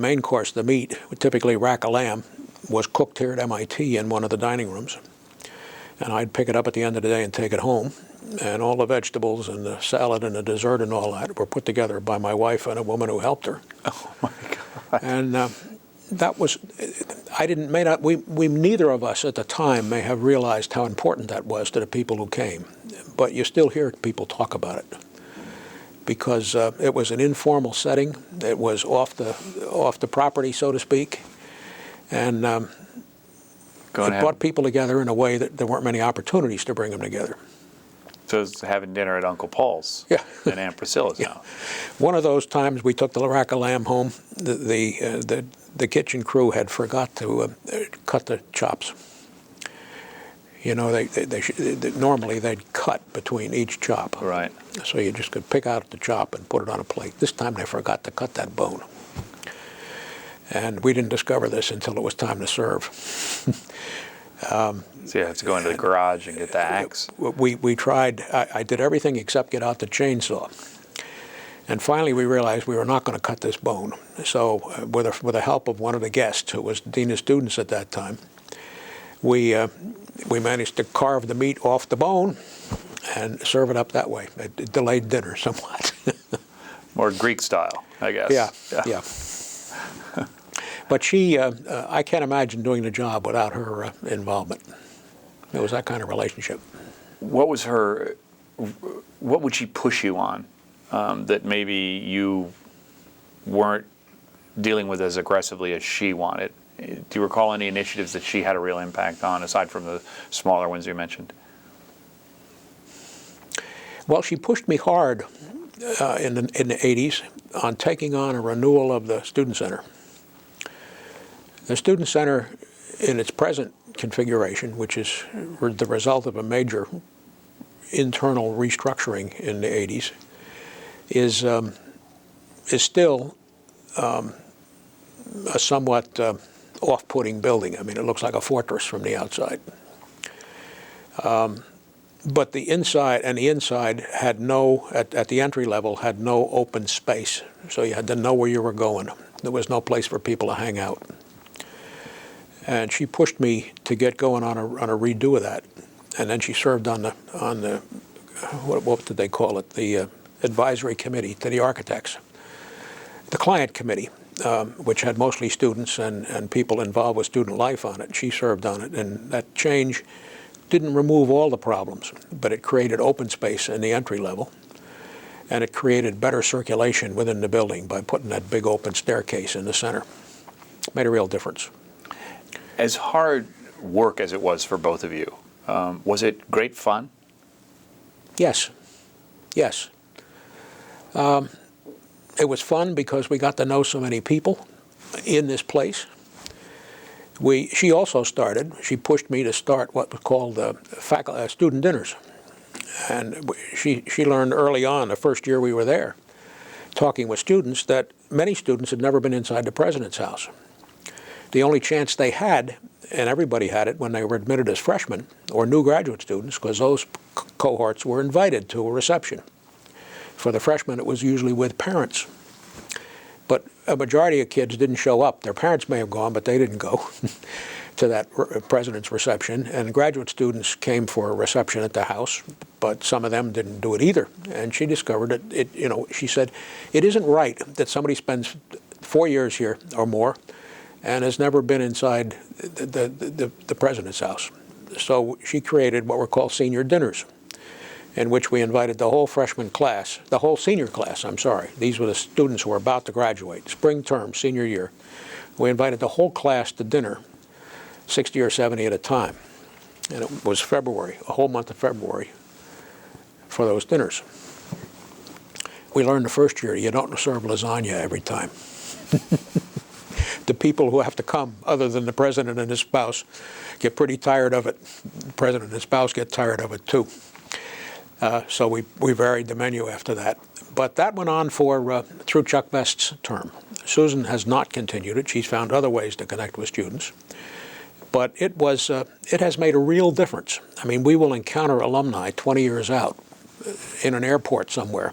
Speaker 2: main course, the meat, typically rack of lamb, was cooked here at MIT in one of the dining rooms. And I'd pick it up at the end of the day and take it home. And all the vegetables and the salad and the dessert and all that were put together by my wife and a woman who helped her.
Speaker 1: Oh my God.
Speaker 2: And that was, we neither of us at the time may have realized how important that was to the people who came. But you still hear people talk about it. Because it was an informal setting. It was off the property, so to speak. And it brought people together in a way that there weren't many opportunities to bring them together.
Speaker 1: So it was having dinner at Uncle Paul's and Aunt Priscilla's house.
Speaker 2: One of those times we took the rack of lamb home. The kitchen crew had forgot to cut the chops. You know, normally they'd cut between each chop.
Speaker 1: Right.
Speaker 2: So you just could pick out the chop and put it on a plate. This time they forgot to cut that bone. And we didn't discover this until it was time to serve.
Speaker 1: So you have to go into the garage and get the axe.
Speaker 2: We tried. I did everything except get out the chainsaw. And finally we realized we were not going to cut this bone. So with the help of one of the guests, who was dean of students at that time, we managed to carve the meat off the bone and serve it up that way. It delayed dinner somewhat.
Speaker 1: More Greek style, I guess.
Speaker 2: Yeah. But I can't imagine doing the job without her involvement. It was that kind of relationship.
Speaker 1: What would she push you on that maybe you weren't dealing with as aggressively as she wanted? Do you recall any initiatives that she had a real impact on, aside from the smaller ones you mentioned?
Speaker 2: Well, she pushed me hard in the 80s on taking on a renewal of the Student Center. The Student Center, in its present configuration, which is the result of a major internal restructuring in the 80s, is still a somewhat off-putting building. I mean, it looks like a fortress from the outside. But the inside had at the entry level, had no open space. So you had to know where you were going. There was no place for people to hang out. And she pushed me to get going on a redo of that. And then she served on the what did they call it? The advisory committee to the architects. The client committee, which had mostly students and people involved with student life on it. She served on it, and that change didn't remove all the problems, but it created open space in the entry level, and it created better circulation within the building by putting that big open staircase in the center. Made a real difference.
Speaker 1: As hard work as it was for both of you, was it great fun?
Speaker 2: Yes. It was fun because we got to know so many people in this place. She also she pushed me to start what was called student dinners. And she learned early on, the first year we were there, talking with students, that many students had never been inside the president's house. The only chance they had, and everybody had it when they were admitted as freshmen or new graduate students, because those cohorts were invited to a reception. For the freshmen, it was usually with parents. But a majority of kids didn't show up. Their parents may have gone, but they didn't go to that president's reception. And graduate students came for a reception at the house, but some of them didn't do it either. And she discovered that she said, it isn't right that somebody spends 4 years here or more and has never been inside the president's house. So she created what were called senior dinners, in which we invited the whole freshman class, the whole senior class, I'm sorry. These were the students who were about to graduate, spring term, senior year. We invited the whole class to dinner, 60 or 70 at a time. And it was February, a whole month of February for those dinners. We learned the first year, you don't serve lasagna every time. The people who have to come, other than the president and his spouse, get pretty tired of it. The president and his spouse get tired of it too. So we varied the menu after that. But that went on through Chuck Best's term. Susan has not continued it. She's found other ways to connect with students. But it has made a real difference. I mean, we will encounter alumni 20 years out in an airport somewhere.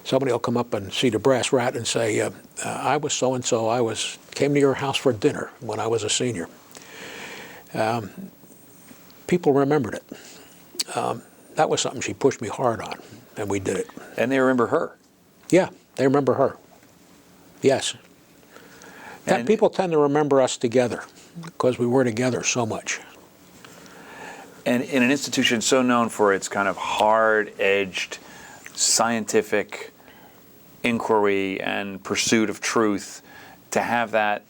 Speaker 2: Somebody will come up and see the brass rat and say, I was so-and-so, came to your house for dinner when I was a senior. People remembered it. That was something she pushed me hard on, and we did it.
Speaker 1: And they remember her.
Speaker 2: Yeah, they remember her. Yes. And people tend to remember us together because we were together so much.
Speaker 1: And in an institution so known for its kind of hard-edged scientific inquiry and pursuit of truth, to have that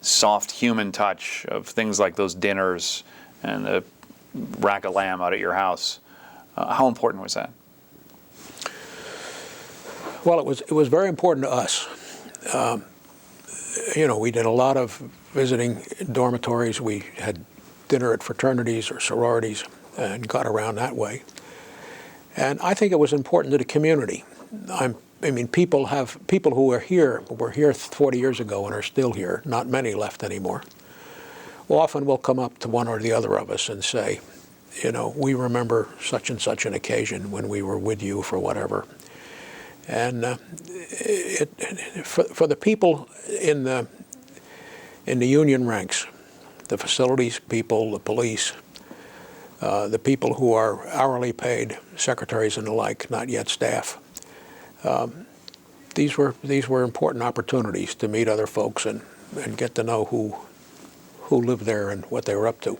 Speaker 1: soft human touch of things like those dinners and the rack of lamb out at your house, how important was that?
Speaker 2: Well, it was very important to us. You know, we did a lot of visiting dormitories. We had dinner at fraternities or sororities and got around that way. And I think it was important to the community. I mean, people who were here 40 years ago and are still here, not many left anymore, often will come up to one or the other of us and say, you know, we remember such and such an occasion when we were with you for whatever. And for the people in the union ranks, the facilities people, the police, the people who are hourly paid, secretaries and the like, not yet staff, these were important opportunities to meet other folks and get to know who lived there and what they were up to.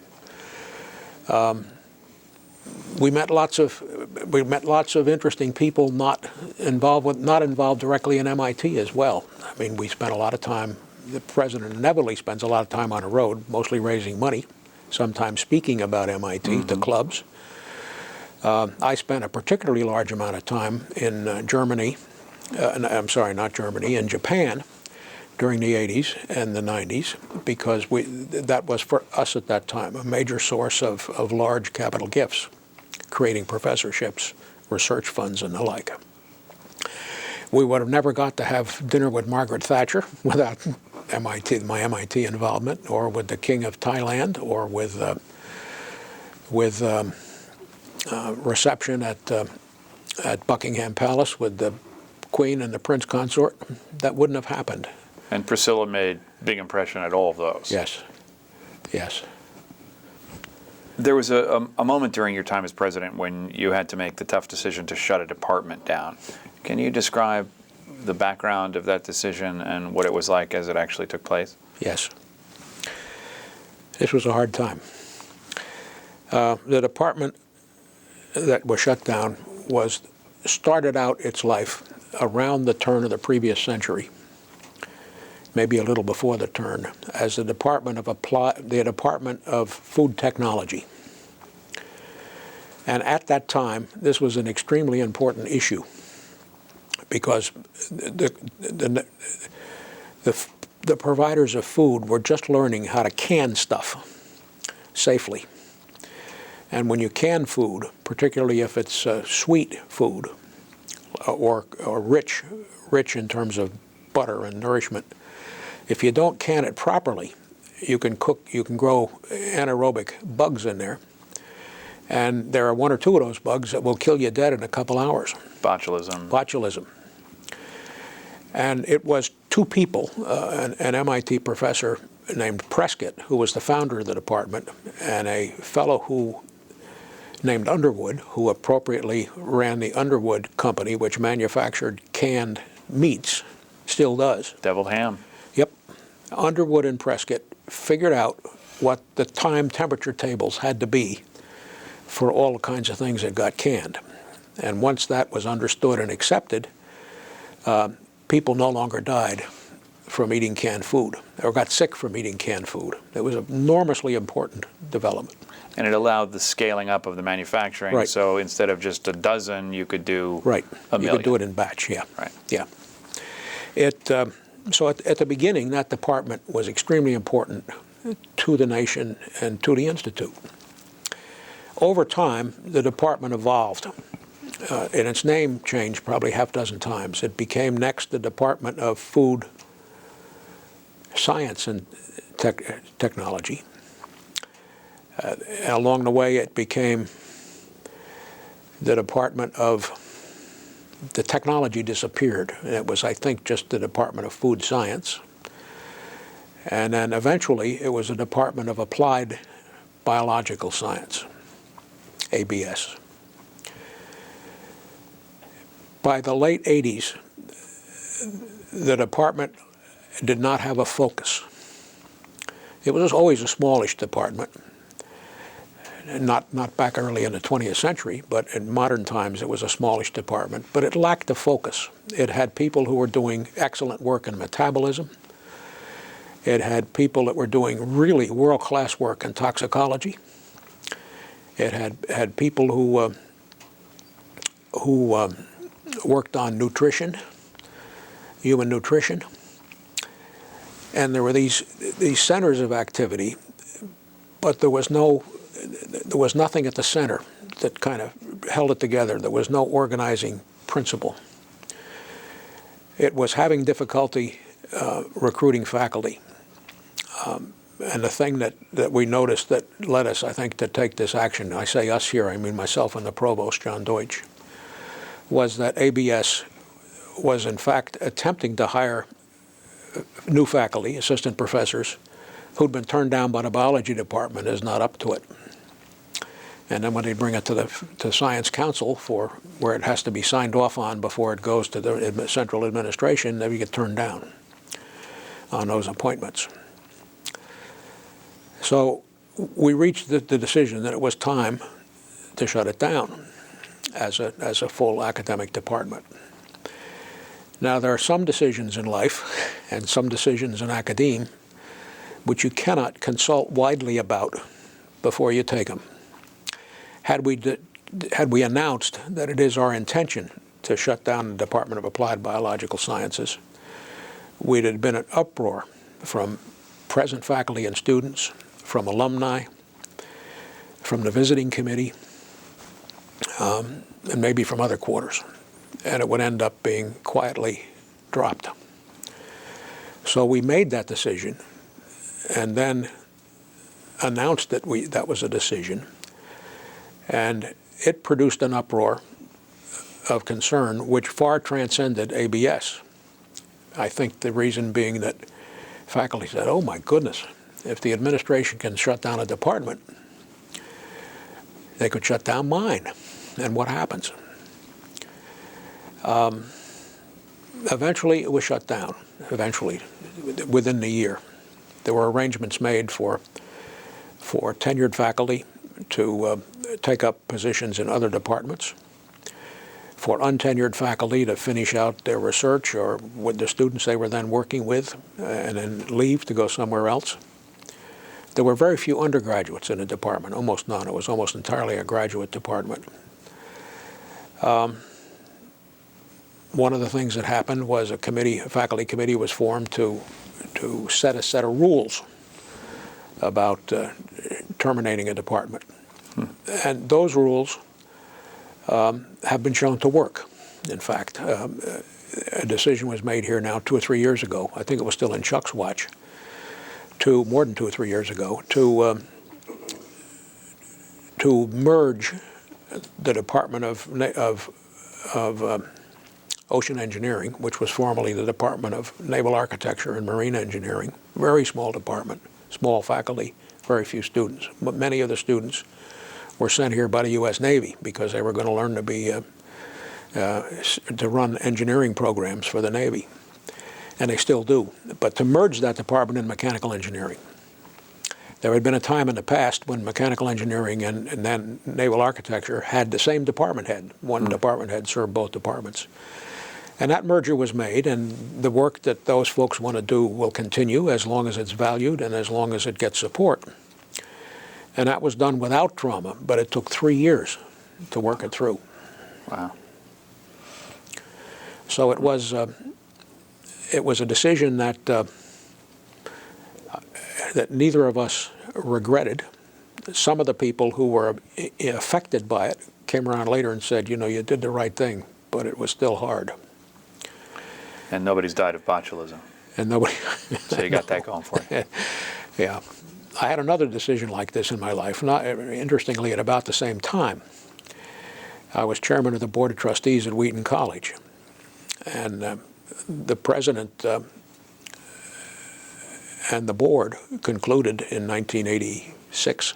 Speaker 2: We met lots of interesting people not involved directly in MIT as well. I mean, we spent a lot of time. The president inevitably spends a lot of time on the road, mostly raising money, sometimes speaking about MIT to clubs. I spent a particularly large amount of time in Germany. I'm sorry, not Germany, in Japan during the 80s and the 90s, because that was for us at that time a major source of large capital gifts, creating professorships, research funds, and the like. We would have never got to have dinner with Margaret Thatcher without my MIT involvement, or with the King of Thailand, or with reception at Buckingham Palace with the Queen and the Prince Consort. That wouldn't have happened.
Speaker 1: And Priscilla made a big impression at all of those.
Speaker 2: Yes, yes.
Speaker 1: There was a moment during your time as president when you had to make the tough decision to shut a department down. Can you describe the background of that decision and what it was like as it actually took place?
Speaker 2: Yes. This was a hard time. The department that was shut down started out its life around the turn of the previous century, maybe a little before the turn, as the Department of Food Technology. And at that time, this was an extremely important issue, because the providers of food were just learning how to can stuff safely. And when you can food, particularly if it's sweet food or rich in terms of butter and nourishment, if you don't can it properly, you can grow anaerobic bugs in there. And there are one or two of those bugs that will kill you dead in a couple hours.
Speaker 1: Botulism.
Speaker 2: Botulism. And it was two people, an MIT professor named Prescott, who was the founder of the department, and a fellow named Underwood, who appropriately ran the Underwood Company, which manufactured canned meats, still does.
Speaker 1: Deviled ham.
Speaker 2: Yep. Underwood and Prescott figured out what the time temperature tables had to be for all the kinds of things that got canned. And once that was understood and accepted, people no longer died from eating canned food or got sick from eating canned food. It was an enormously important development.
Speaker 1: And it allowed the scaling up of the manufacturing.
Speaker 2: Right.
Speaker 1: So instead of just a dozen, you could do
Speaker 2: right.
Speaker 1: a million.
Speaker 2: You could do it in batch, yeah.
Speaker 1: Right.
Speaker 2: Yeah. So at the beginning, that department was extremely important to the nation and to the Institute. Over time, the department evolved, and its name changed probably half a dozen times. It became next the Department of Food Science and Technology. And along the way, it became the Department of, the technology disappeared. It was, I think, just the Department of Food Science. And then eventually, it was the Department of Applied Biological Science, ABS. By the late 80s, the department did not have a focus. It was always a smallish department, not back early in the 20th century, but in modern times it was a smallish department, but it lacked a focus. It had people who were doing excellent work in metabolism. It had people that were doing really world-class work in toxicology. It had people who worked on nutrition, human nutrition. And there were these centers of activity, but there was nothing at the center that kind of held it together. There was no organizing principle. It was having difficulty recruiting faculty. And the thing that we noticed that led us, I think, to take this action, I say us here, I mean myself and the provost, John Deutsch, was that ABS was in fact attempting to hire new faculty, assistant professors, who'd been turned down by the biology department as not up to it. And then when they bring it to Science Council for where it has to be signed off on before it goes to the central administration, they get turned down on those appointments. So we reached the decision that it was time to shut it down as a full academic department. Now, there are some decisions in life and some decisions in academe which you cannot consult widely about before you take them. Had we announced that it is our intention to shut down the Department of Applied Biological Sciences, we'd have been an uproar from present faculty and students, from alumni, from the visiting committee, and maybe from other quarters. And it would end up being quietly dropped. So we made that decision and then announced that that was a decision. And it produced an uproar of concern which far transcended ABS. I think the reason being that faculty said, oh my goodness, if the administration can shut down a department, they could shut down mine. And what happens? Eventually, it was shut down, eventually, within the year. There were arrangements made for tenured faculty to take up positions in other departments, for untenured faculty to finish out their research or with the students they were then working with and then leave to go somewhere else. There were very few undergraduates in the department, almost none. It was almost entirely a graduate department. One of the things that happened was a faculty committee was formed to set a set of rules about terminating a department. And those rules have been shown to work. In fact, a decision was made here now 2 or 3 years ago. I think it was still in Chuck's watch, more than 2 or 3 years ago, to merge the Department of Ocean Engineering, which was formerly the Department of Naval Architecture and Marine Engineering. Very small department, small faculty, very few students. But many of the students were sent here by the U.S. Navy because they were going to learn to run engineering programs for the Navy. And they still do. But to merge that department in mechanical engineering. There had been a time in the past when mechanical engineering and then naval architecture had the same department head. One department head served both departments. And that merger was made, and the work that those folks want to do will continue as long as it's valued and as long as it gets support. And that was done without trauma, but it took 3 years to work it through.
Speaker 1: Wow.
Speaker 2: So it was a decision that neither of us regretted. Some of the people who were affected by it came around later and said, you know, you did the right thing, but it was still hard.
Speaker 1: And nobody's died of botulism.
Speaker 2: And nobody.
Speaker 1: So you got that going for you.
Speaker 2: Yeah. I had another decision like this in my life, not interestingly at about the same time. I was chairman of the Board of Trustees at Wheaton College, and the president and the board concluded in 1986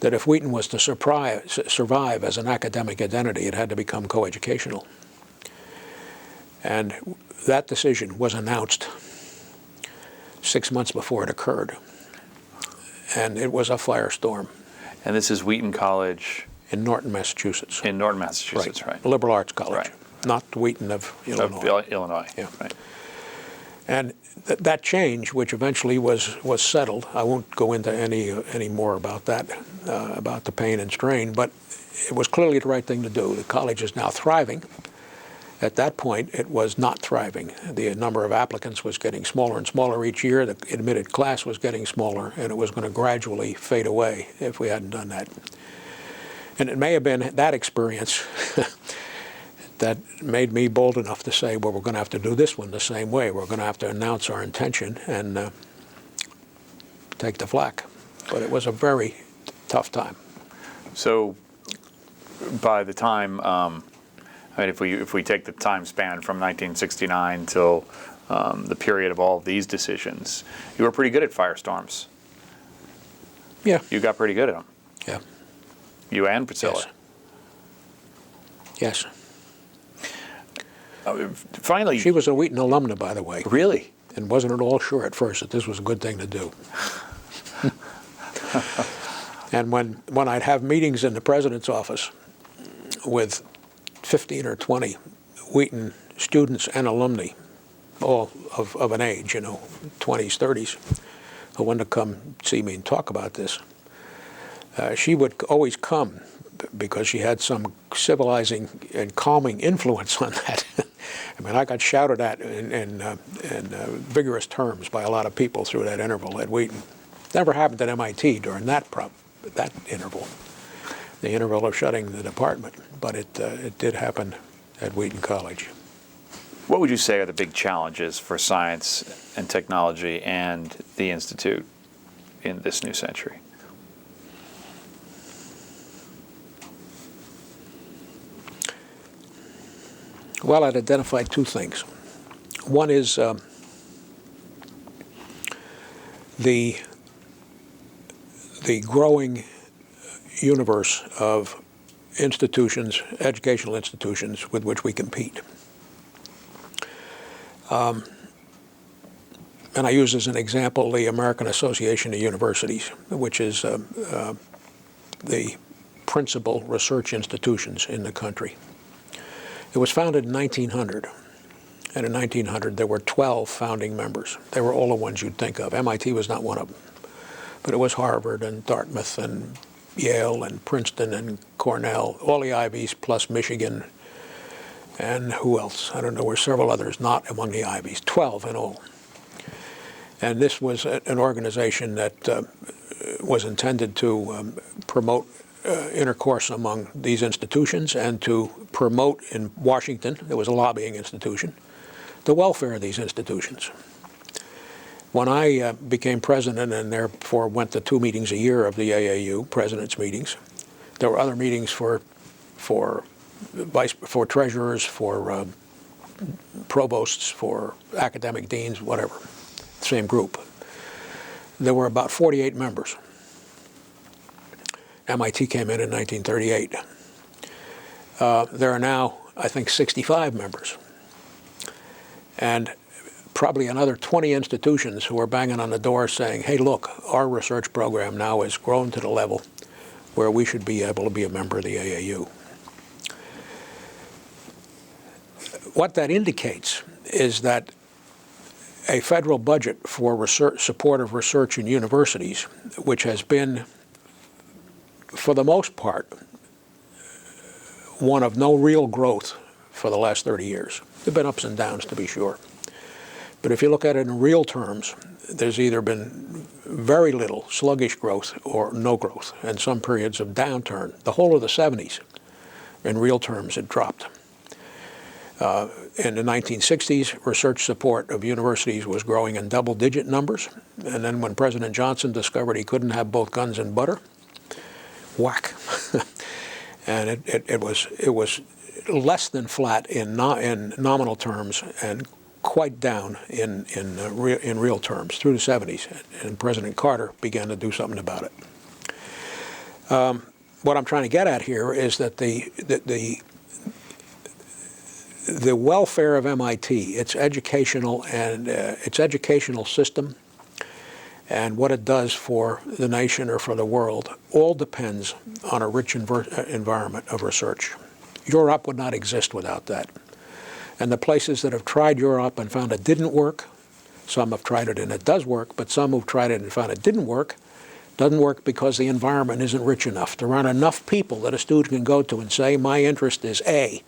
Speaker 2: that if Wheaton was to survive as an academic identity, it had to become coeducational. And that decision was announced 6 months before it occurred. And it was a firestorm.
Speaker 1: And this is Wheaton College?
Speaker 2: In Norton, Massachusetts.
Speaker 1: In Norton, Massachusetts, right.
Speaker 2: Liberal arts college.
Speaker 1: Right.
Speaker 2: Not Wheaton of Illinois.
Speaker 1: Of Illinois,
Speaker 2: yeah.
Speaker 1: Right.
Speaker 2: And that change, which eventually was settled, I won't go into any more about that, about the pain and strain, but it was clearly the right thing to do. The college is now thriving. At that point, it was not thriving. The number of applicants was getting smaller and smaller each year. The admitted class was getting smaller, and it was going to gradually fade away if we hadn't done that. And it may have been that experience that made me bold enough to say, well, we're going to have to do this one the same way. We're going to have to announce our intention and take the flak. But it was a very tough time.
Speaker 1: So by the time, I mean, if we take the time span from 1969 till the period of all of these decisions, you were pretty good at firestorms.
Speaker 2: Yeah.
Speaker 1: You got pretty good at them.
Speaker 2: Yeah.
Speaker 1: You and Priscilla.
Speaker 2: Yes.
Speaker 1: Finally.
Speaker 2: She was a Wheaton alumna, by the way.
Speaker 1: Really?
Speaker 2: And wasn't at all sure at first that this was a good thing to do. And when I'd have meetings in the president's office with 15 or 20 Wheaton students and alumni, all of an age, 20s, 30s, who wanted to come see me and talk about this, she would always come because she had some civilizing and calming influence on that. I mean, I got shouted at in vigorous terms by a lot of people through that interval at Wheaton. Never happened at MIT during that interval, the interval of shutting the department, but it did happen at Wheaton College.
Speaker 1: What would you say are the big challenges for science and technology and the Institute in this new century?
Speaker 2: Well, I'd identify two things. One is the growing universe of institutions, educational institutions, with which we compete. And I use as an example the American Association of Universities, which is the principal research institutions in the country. It was founded in 1900, and in 1900 there were 12 founding members. They were all the ones you'd think of. MIT was not one of them, but it was Harvard and Dartmouth and Yale and Princeton and Cornell, all the Ivies plus Michigan, and who else? I don't know, there were several others not among the Ivies, 12 in all. And this was an organization that was intended to promote intercourse among these institutions and to promote in Washington, it was a lobbying institution, the welfare of these institutions. When I became president and therefore went to 2 meetings a year of the AAU, president's meetings, there were other meetings for treasurers, for provosts, for academic deans, whatever, same group. There were about 48 members. MIT came in 1938. There are now, I think, 65 members. And probably another 20 institutions who are banging on the door saying, hey, look, our research program now has grown to the level where we should be able to be a member of the AAU. What that indicates is that a federal budget for research, support of research in universities, which has been, for the most part, one of no real growth for the last 30 years. There have been ups and downs, to be sure. But if you look at it in real terms, there's either been very little sluggish growth or no growth, and some periods of downturn. The whole of the 70s, in real terms, it dropped. In the 1960s, research support of universities was growing in double-digit numbers. And then when President Johnson discovered he couldn't have both guns and butter, whack. And it was less than flat in nominal terms and quite down in real terms through the 70s. And President Carter began to do something about it. What I'm trying to get at here is that the welfare of MIT, its educational system, and what it does for the nation or for the world, all depends on a rich environment of research. Europe would not exist without that. And the places that have tried Europe and found it didn't work, some have tried it and it does work, but some who've tried it and found it doesn't work because the environment isn't rich enough. There aren't enough people that a student can go to and say, my interest is A,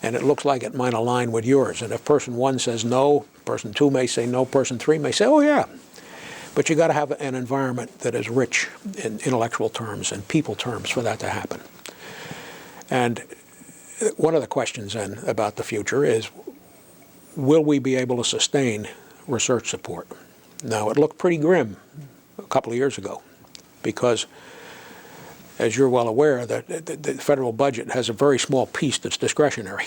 Speaker 2: and it looks like it might align with yours. And if person 1 says no, person 2 may say no, person 3 may say, oh yeah. But you got to have an environment that is rich in intellectual terms and people terms for that to happen. And one of the questions then about the future is, will we be able to sustain research support? Now, it looked pretty grim a couple of years ago because, as you're well aware, the federal budget has a very small piece that's discretionary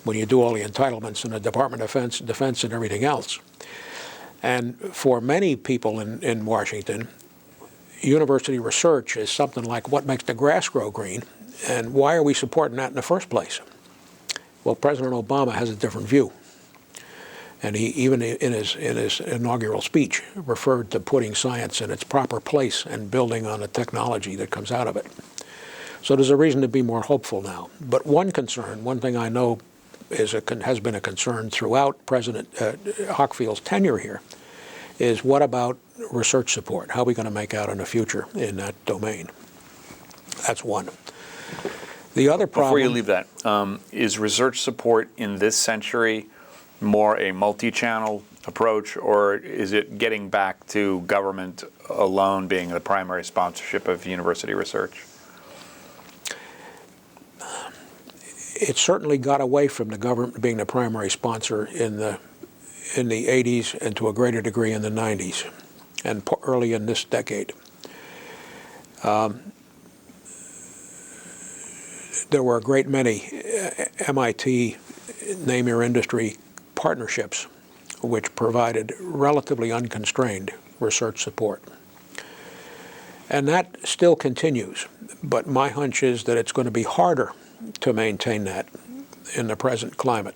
Speaker 2: when you do all the entitlements in the Department of Defense and everything else. And for many people in Washington, university research is something like what makes the grass grow green, and why are we supporting that in the first place? Well, President Obama has a different view. And he, even in his inaugural speech, referred to putting science in its proper place and building on the technology that comes out of it. So there's a reason to be more hopeful now. But one thing I know has been a concern throughout President Hockfield's tenure here, is what about research support? How are we going to make out in the future in that domain? That's one. The other problem...
Speaker 1: Before you leave that, is research support in this century more a multi-channel approach, or is it getting back to government alone being the primary sponsorship of university research?
Speaker 2: It certainly got away from the government being the primary sponsor in the 80s and to a greater degree in the 90s and early in this decade. There were a great many MIT name your industry partnerships which provided relatively unconstrained research support. And that still continues, but my hunch is that it's going to be harder to maintain that in the present climate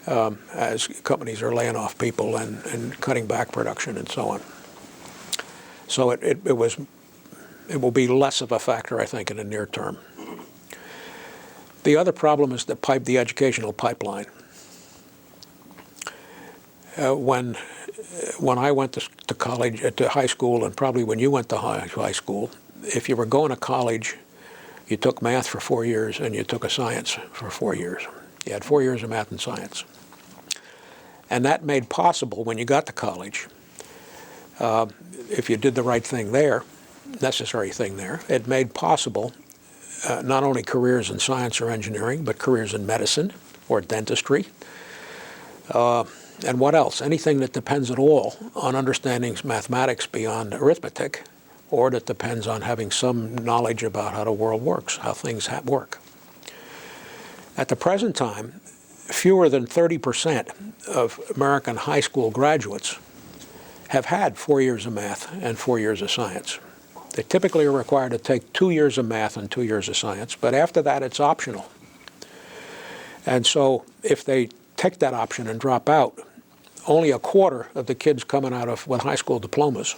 Speaker 2: as companies are laying off people and cutting back production and so on. So it will be less of a factor, I think, in the near term. The other problem is the educational pipeline. When I went to college, to high school, and probably when you went to high school, if you were going to college, you took math for 4 years and you took a science for 4 years. You had 4 years of math and science. And that made possible, when you got to college, if you did the right thing there, necessary thing there, it made possible not only careers in science or engineering, but careers in medicine or dentistry. And what else? Anything that depends at all on understanding mathematics beyond arithmetic, or that depends on having some knowledge about how the world works, how things work. At the present time, fewer than 30% of American high school graduates have had 4 years of math and 4 years of science. They typically are required to take 2 years of math and 2 years of science, but after that it's optional. And so if they take that option and drop out, only a quarter of the kids coming out with high school diplomas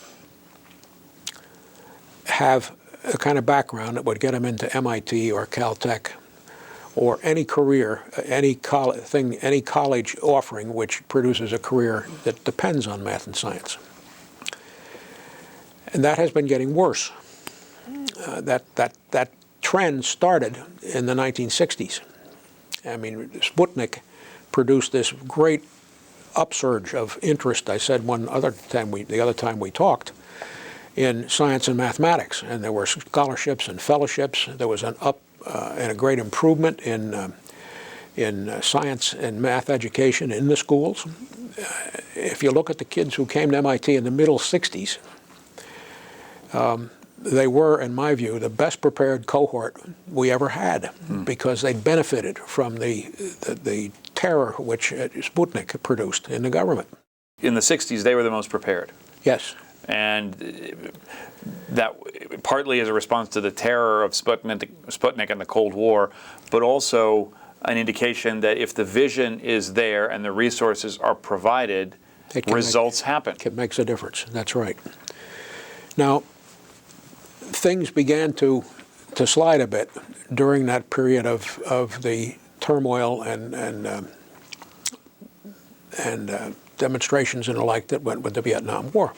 Speaker 2: have a kind of background that would get them into MIT or Caltech or any career, any college offering which produces a career that depends on math and science. And that has been getting worse. That trend started in the 1960s. I mean, Sputnik produced this great upsurge of interest, I said the other time we talked, in science and mathematics. And there were scholarships and fellowships. There was an and a great improvement in in science and math education in the schools. If you look at the kids who came to MIT in the middle 60s, they were, in my view, the best prepared cohort we ever had because they benefited from the terror which Sputnik produced in the government.
Speaker 1: In the 60s, they were the most prepared.
Speaker 2: Yes.
Speaker 1: And that partly as a response to the terror of Sputnik and the Cold War, but also an indication that if the vision is there and the resources are provided, results happen.
Speaker 2: It makes a difference. That's right. Now, things began to slide a bit during that period of the turmoil and demonstrations and the like that went with the Vietnam War.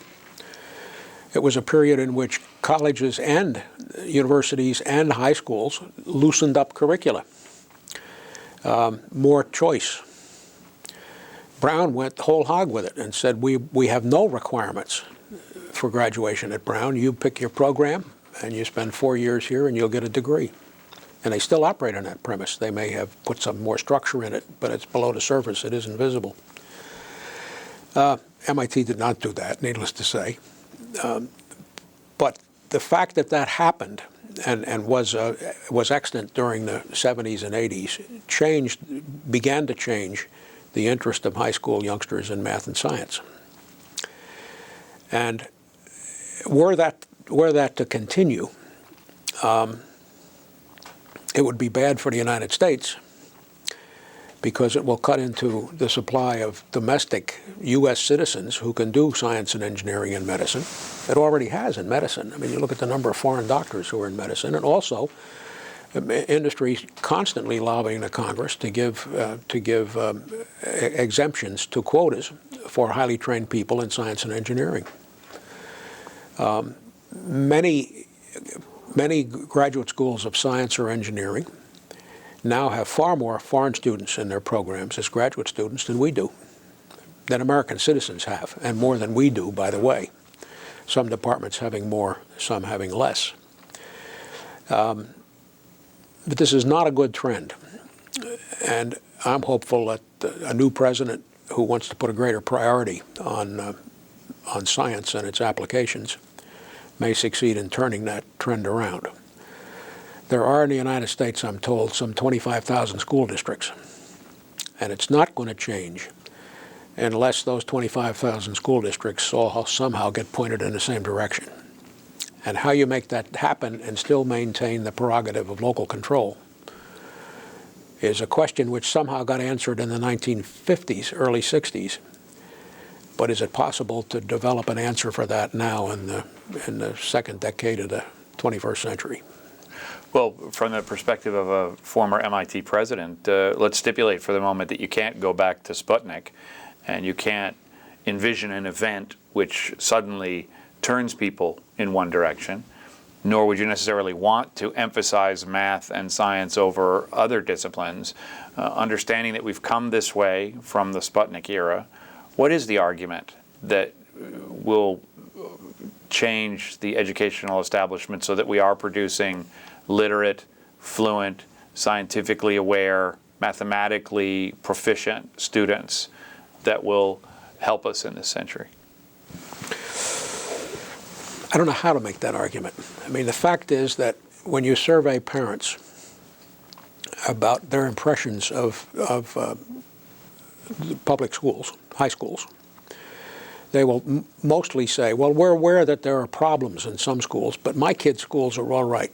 Speaker 2: It was a period in which colleges and universities and high schools loosened up curricula. More choice. Brown went whole hog with it and said, we have no requirements for graduation at Brown. You pick your program and you spend 4 years here and you'll get a degree. And they still operate on that premise. They may have put some more structure in it, but it's below the surface. It isn't visible. MIT did not do that, needless to say. But the fact that that happened and was extant during the 70s and 80s began to change the interest of high school youngsters in math and science. And were that to continue, it would be bad for the United States because it will cut into the supply of domestic U.S. citizens who can do science and engineering and medicine. It already has in medicine. I mean, you look at the number of foreign doctors who are in medicine, and also industry constantly lobbying the Congress to give exemptions to quotas for highly trained people in science and engineering. Many graduate schools of science or engineering now have far more foreign students in their programs as graduate students than we do, than American citizens have, and more than we do, by the way. Some departments having more, some having less. But this is not a good trend. And I'm hopeful that a new president who wants to put a greater priority on science and its applications may succeed in turning that trend around. There are in the United States, I'm told, some 25,000 school districts. And it's not going to change unless those 25,000 school districts somehow get pointed in the same direction. And how you make that happen and still maintain the prerogative of local control is a question which somehow got answered in the 1950s, early 60s. But is it possible to develop an answer for that now in the second decade of the 21st century?
Speaker 1: Well, from the perspective of a former MIT president, let's stipulate for the moment that you can't go back to Sputnik and you can't envision an event which suddenly turns people in one direction, nor would you necessarily want to emphasize math and science over other disciplines. Understanding that we've come this way from the Sputnik era, what is the argument that will change the educational establishment so that we are producing literate, fluent, scientifically aware, mathematically proficient students that will help us in this century?
Speaker 2: I don't know how to make that argument. I mean, the fact is that when you survey parents about their impressions of public schools, high schools, they will mostly say, well, we're aware that there are problems in some schools, but my kids' schools are all right.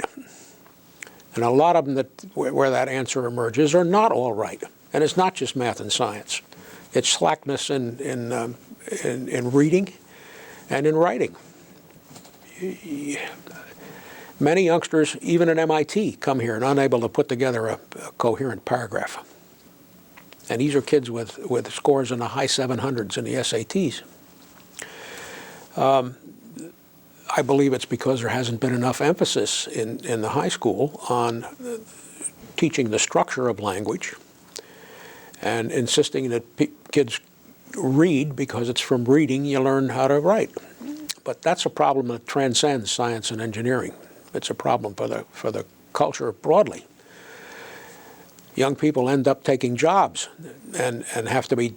Speaker 2: And a lot of them where that answer emerges are not all right. And it's not just math and science. It's slackness in reading and in writing. Many youngsters, even at MIT, come here and unable to put together a coherent paragraph. And these are kids with scores in the high 700s in the SATs. I believe it's because there hasn't been enough emphasis in the high school on teaching the structure of language and insisting that kids read because it's from reading you learn how to write. But that's a problem that transcends science and engineering. It's a problem for the culture broadly. young people end up taking jobs and have to be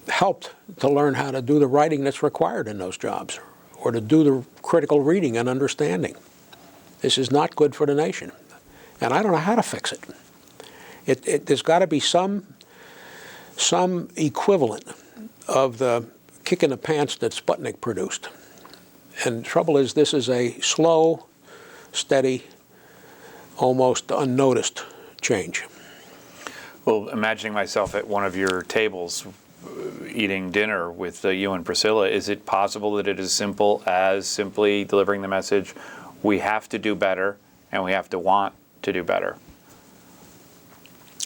Speaker 2: helped to learn how to do the writing that's required in those jobs, or to do the critical reading and understanding. This is not good for the nation, and I don't know how to fix it. There's got to be some equivalent of the kick in the pants that Sputnik produced. And the trouble is, this is a slow, steady, almost unnoticed change.
Speaker 1: Well, imagining myself at one of your tables eating dinner with you and Priscilla, is it possible that it is simple as simply delivering the message, we have to do better and we have to want to do better?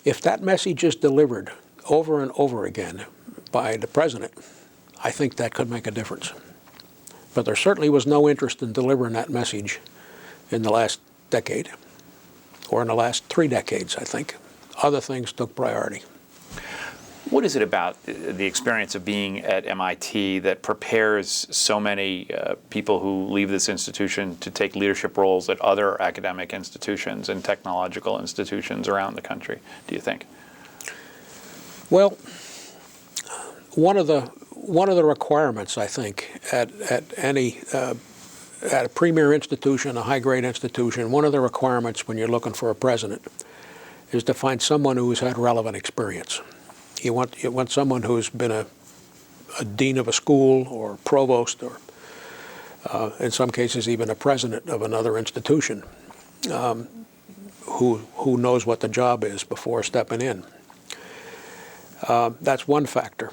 Speaker 2: If that message is delivered over and over again by the president, I think that could make a difference. But there certainly was no interest in delivering that message in the last decade, or in the last 3 decades, I think. Other things took priority.
Speaker 1: What is it about the experience of being at MIT that prepares so many people who leave this institution to take leadership roles at other academic institutions and technological institutions around the country, do you think?
Speaker 2: Well, one of the requirements, I think, at a premier institution, a high-grade institution, one of the requirements when you're looking for a president is to find someone who's had relevant experience. You want someone who's been a dean of a school, or provost, or in some cases even a president of another institution, who knows what the job is before stepping in. That's one factor.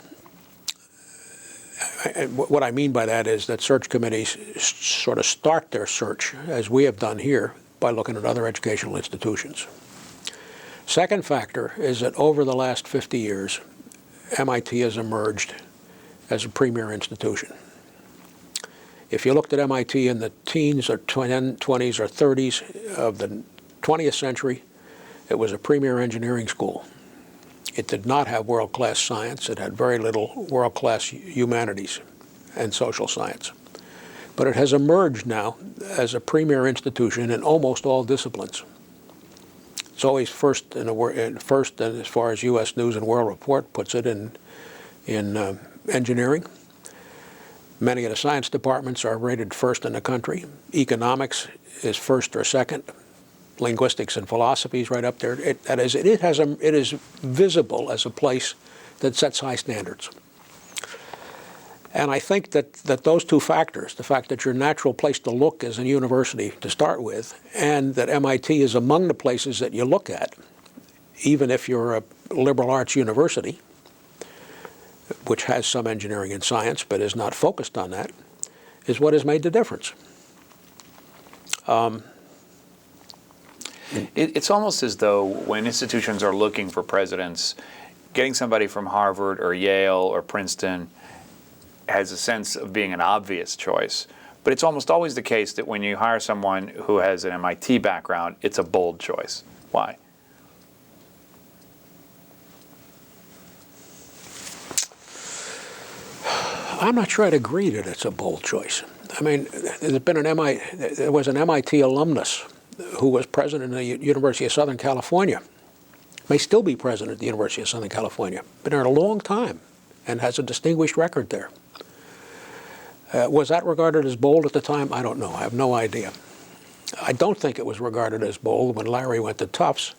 Speaker 2: What I mean by that is that search committees sort of start their search, as we have done here, by looking at other educational institutions. Second factor is that over the last 50 years, MIT has emerged as a premier institution. If you looked at MIT in the teens or 20s or 30s of the 20th century, it was a premier engineering school. It did not have world-class science. It had very little world-class humanities and social science. But it has emerged now as a premier institution in almost all disciplines. It's always first, and as far as U.S. News and World Report puts it, in engineering. Many of the science departments are rated first in the country. Economics is first or second. Linguistics and philosophy is right up there. It is visible as a place that sets high standards. And I think that those two factors, the fact that your natural place to look is a university to start with, and that MIT is among the places that you look at, even if you're a liberal arts university, which has some engineering and science but is not focused on that, is what has made the difference.
Speaker 1: It's almost as though when institutions are looking for presidents, getting somebody from Harvard or Yale or Princeton has a sense of being an obvious choice. But it's almost always the case that when you hire someone who has an MIT background, it's a bold choice. Why?
Speaker 2: I'm not sure I'd agree that it's a bold choice. I mean, there was an MIT alumnus who was president of the University of Southern California, may still be president of the University of Southern California, been there a long time and has a distinguished record there. Was that regarded as bold at the time? I don't know. I have no idea. I don't think it was regarded as bold when Larry went to Tufts.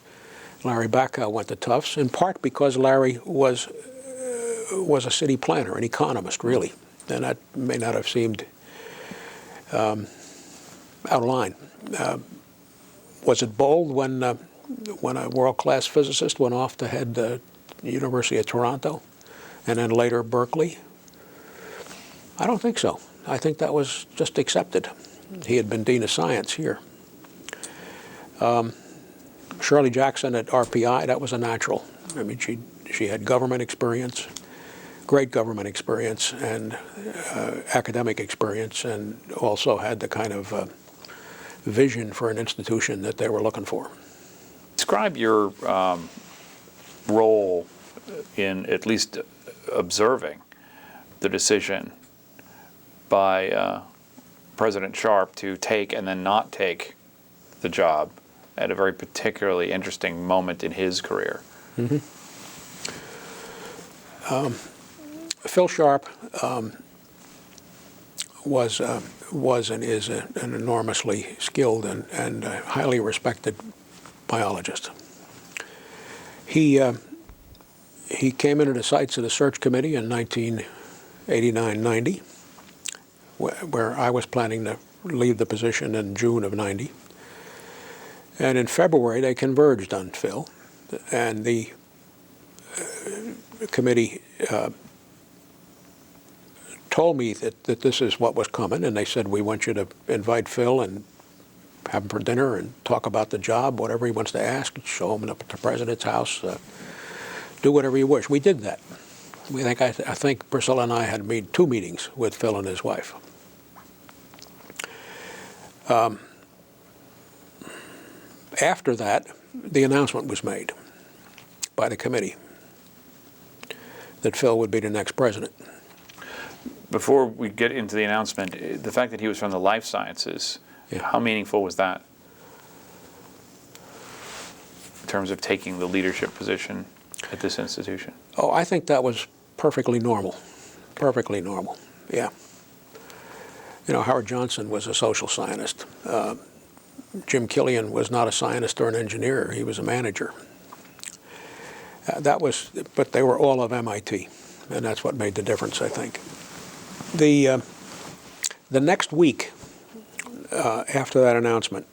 Speaker 2: Larry Bacow went to Tufts, in part because Larry was a city planner, an economist, really, and that may not have seemed out of line. Was it bold when a world-class physicist went off to head the University of Toronto and then later Berkeley? I don't think so. I think that was just accepted. He had been Dean of Science here. Shirley Jackson at RPI, that was a natural. I mean, she had government experience, great government experience, and academic experience, and also had the kind of vision for an institution that they were looking for.
Speaker 1: Describe your role in at least observing the decision by President Sharp to take and then not take the job at a very particularly interesting moment in his career.
Speaker 2: Mm-hmm. Phil Sharp was and is an enormously skilled and highly respected biologist. He came into the sights of the search committee in 1989-90, where I was planning to leave the position in June of 90. And in February, they converged on Phil, and the committee told me that this is what was coming, and they said, we want you to invite Phil and have him for dinner and talk about the job, whatever he wants to ask, show him up at the president's house, do whatever you wish. We did that. I think Priscilla and I had made 2 meetings with Phil and his wife. After that, the announcement was made by the committee that Phil would be the next president.
Speaker 1: Before we get into the announcement, the fact that he was from the life sciences,
Speaker 2: yeah.
Speaker 1: How meaningful was that in terms of taking the leadership position at this institution?
Speaker 2: Oh, I think that was perfectly normal. Perfectly normal, yeah. You know, Howard Johnson was a social scientist. Jim Killian was not a scientist or an engineer. He was a manager. But they were all of MIT, and that's what made the difference, I think. The next week after that announcement,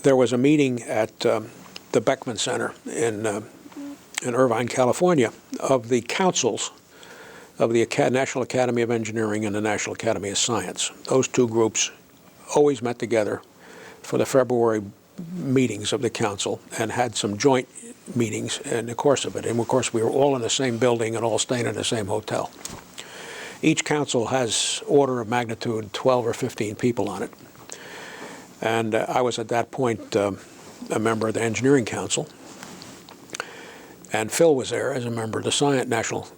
Speaker 2: there was a meeting at the Beckman Center in Irvine, California, of the councils of the National Academy of Engineering and the National Academy of Science. Those 2 groups always met together for the February meetings of the council and had some joint meetings in the course of it. And of course, we were all in the same building and all staying in the same hotel. Each council has order of magnitude 12 or 15 people on it. And I was at that point a member of the Engineering Council. And Phil was there as a member of the National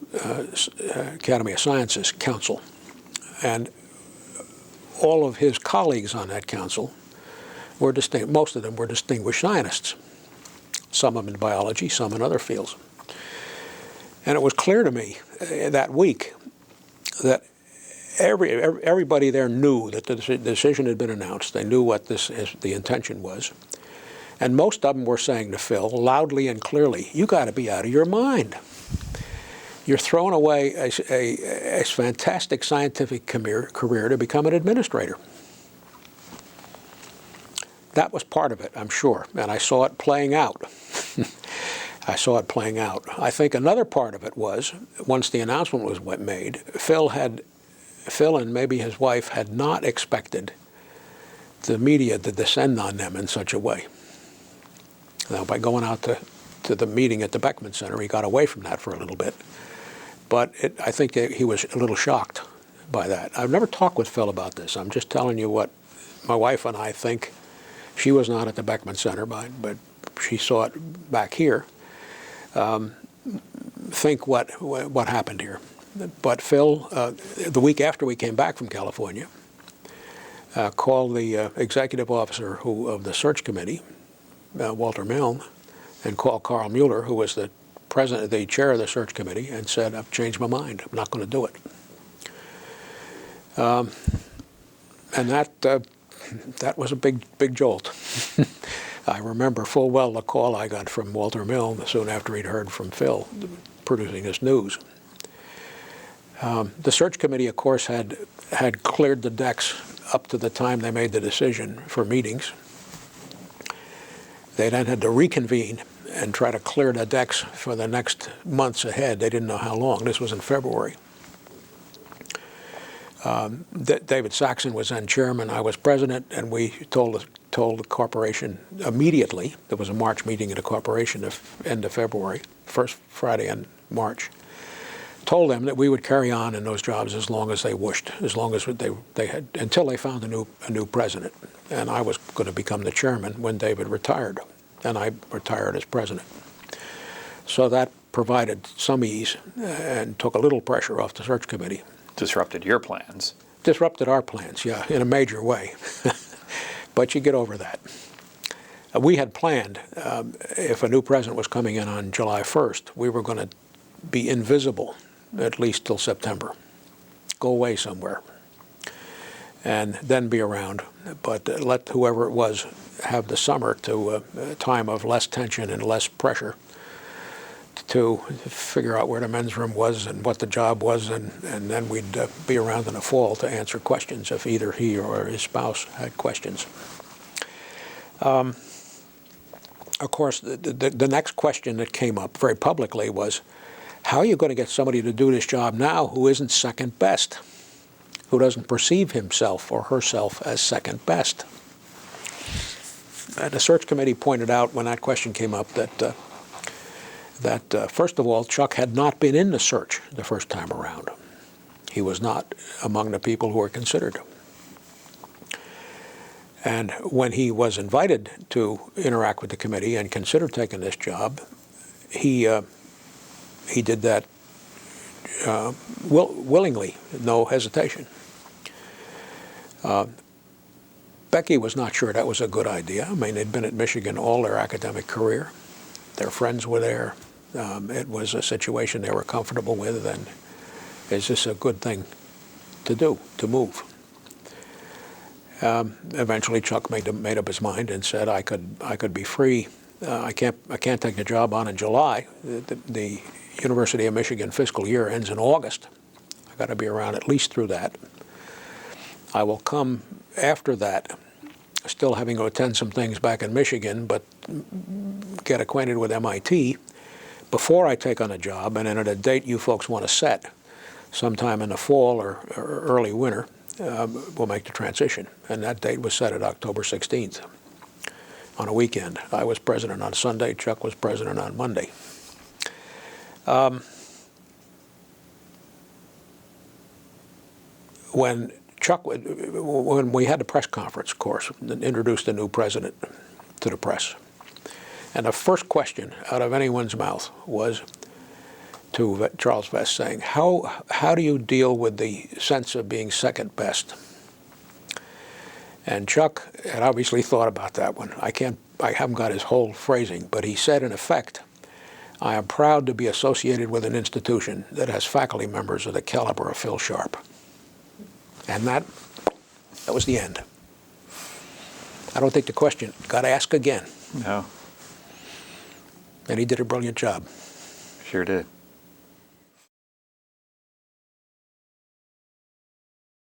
Speaker 2: Academy of Sciences Council. And all of his colleagues on that council were most of them were distinguished scientists, some of them in biology, some in other fields. And it was clear to me that week that everybody there knew that the decision had been announced. They knew what the intention was. And most of them were saying to Phil, loudly and clearly, you got to be out of your mind. You're throwing away a fantastic scientific career to become an administrator. That was part of it, I'm sure, and I saw it playing out. I saw it playing out. I think another part of it was, once the announcement was made, Phil and maybe his wife had not expected the media to descend on them in such a way. Now, by going out to the meeting at the Beckman Center, he got away from that for a little bit. But I think that he was a little shocked by that. I've never talked with Phil about this. I'm just telling you what my wife and I think. She was not at the Beckman Center, but she saw it back here. Think what happened here. But Phil, the week after we came back from California, called the executive officer of the search committee, Walter Milne, and called Carl Mueller, who was the chair of the search committee, and said, I've changed my mind. I'm not going to do it. And that was a big jolt. I remember full well the call I got from Walter Milne soon after he'd heard from Phil producing this news. The search committee, of course, had cleared the decks up to the time they made the decision for meetings. They then had to reconvene and try to clear the decks for the next months ahead. They didn't know how long. This was in February. David Saxon was then chairman. I was president, and we told the corporation immediately. There was a March meeting at the corporation end of February, first Friday in March. Told them that we would carry on in those jobs as long as they wished, as long as they had, until they found a new president. And I was going to become the chairman when David retired, and I retired as president. So that provided some ease and took a little pressure off the search committee.
Speaker 1: Disrupted your plans.
Speaker 2: Disrupted our plans, yeah, in a major way. But you get over that. We had planned, if a new president was coming in on July 1st, we were going to be invisible at least till September. Go away somewhere and then be around. But let whoever it was have the summer to a time of less tension and less pressure to figure out where the men's room was and what the job was, and then we'd be around in the fall to answer questions if either he or his spouse had questions. Of course, the next question that came up very publicly was, how are you going to get somebody to do this job now who isn't second best, who doesn't perceive himself or herself as second best? And the search committee pointed out when that question came up that first of all, Chuck had not been in the search the first time around. He was not among the people who were considered. And when he was invited to interact with the committee and consider taking this job, he did that willingly, no hesitation. Becky was not sure that was a good idea. I mean, they'd been at Michigan all their academic career. Their friends were there. It was a situation they were comfortable with, and is this a good thing to do, to move? Eventually, Chuck made up his mind and said, "I could be free. I can't take the job on in July. The University of Michigan fiscal year ends in August. I got to be around at least through that. I will come after that, still having to attend some things back in Michigan, but get acquainted with MIT before I take on a job, and then at a date you folks want to set, sometime in the fall or early winter, we'll make the transition." And that date was set at October 16th on a weekend. I was president on Sunday. Chuck was president on Monday. When we had the press conference, of course, and introduced the new president to the press, and the first question out of anyone's mouth was to Charles Vest, saying, how do you deal with the sense of being second best? And Chuck had obviously thought about that one. I haven't got his whole phrasing, but he said, in effect, "I am proud to be associated with an institution that has faculty members of the caliber of Phil Sharp." And that was the end. I don't think the question got asked again.
Speaker 1: No.
Speaker 2: And he did a brilliant job.
Speaker 1: Sure did.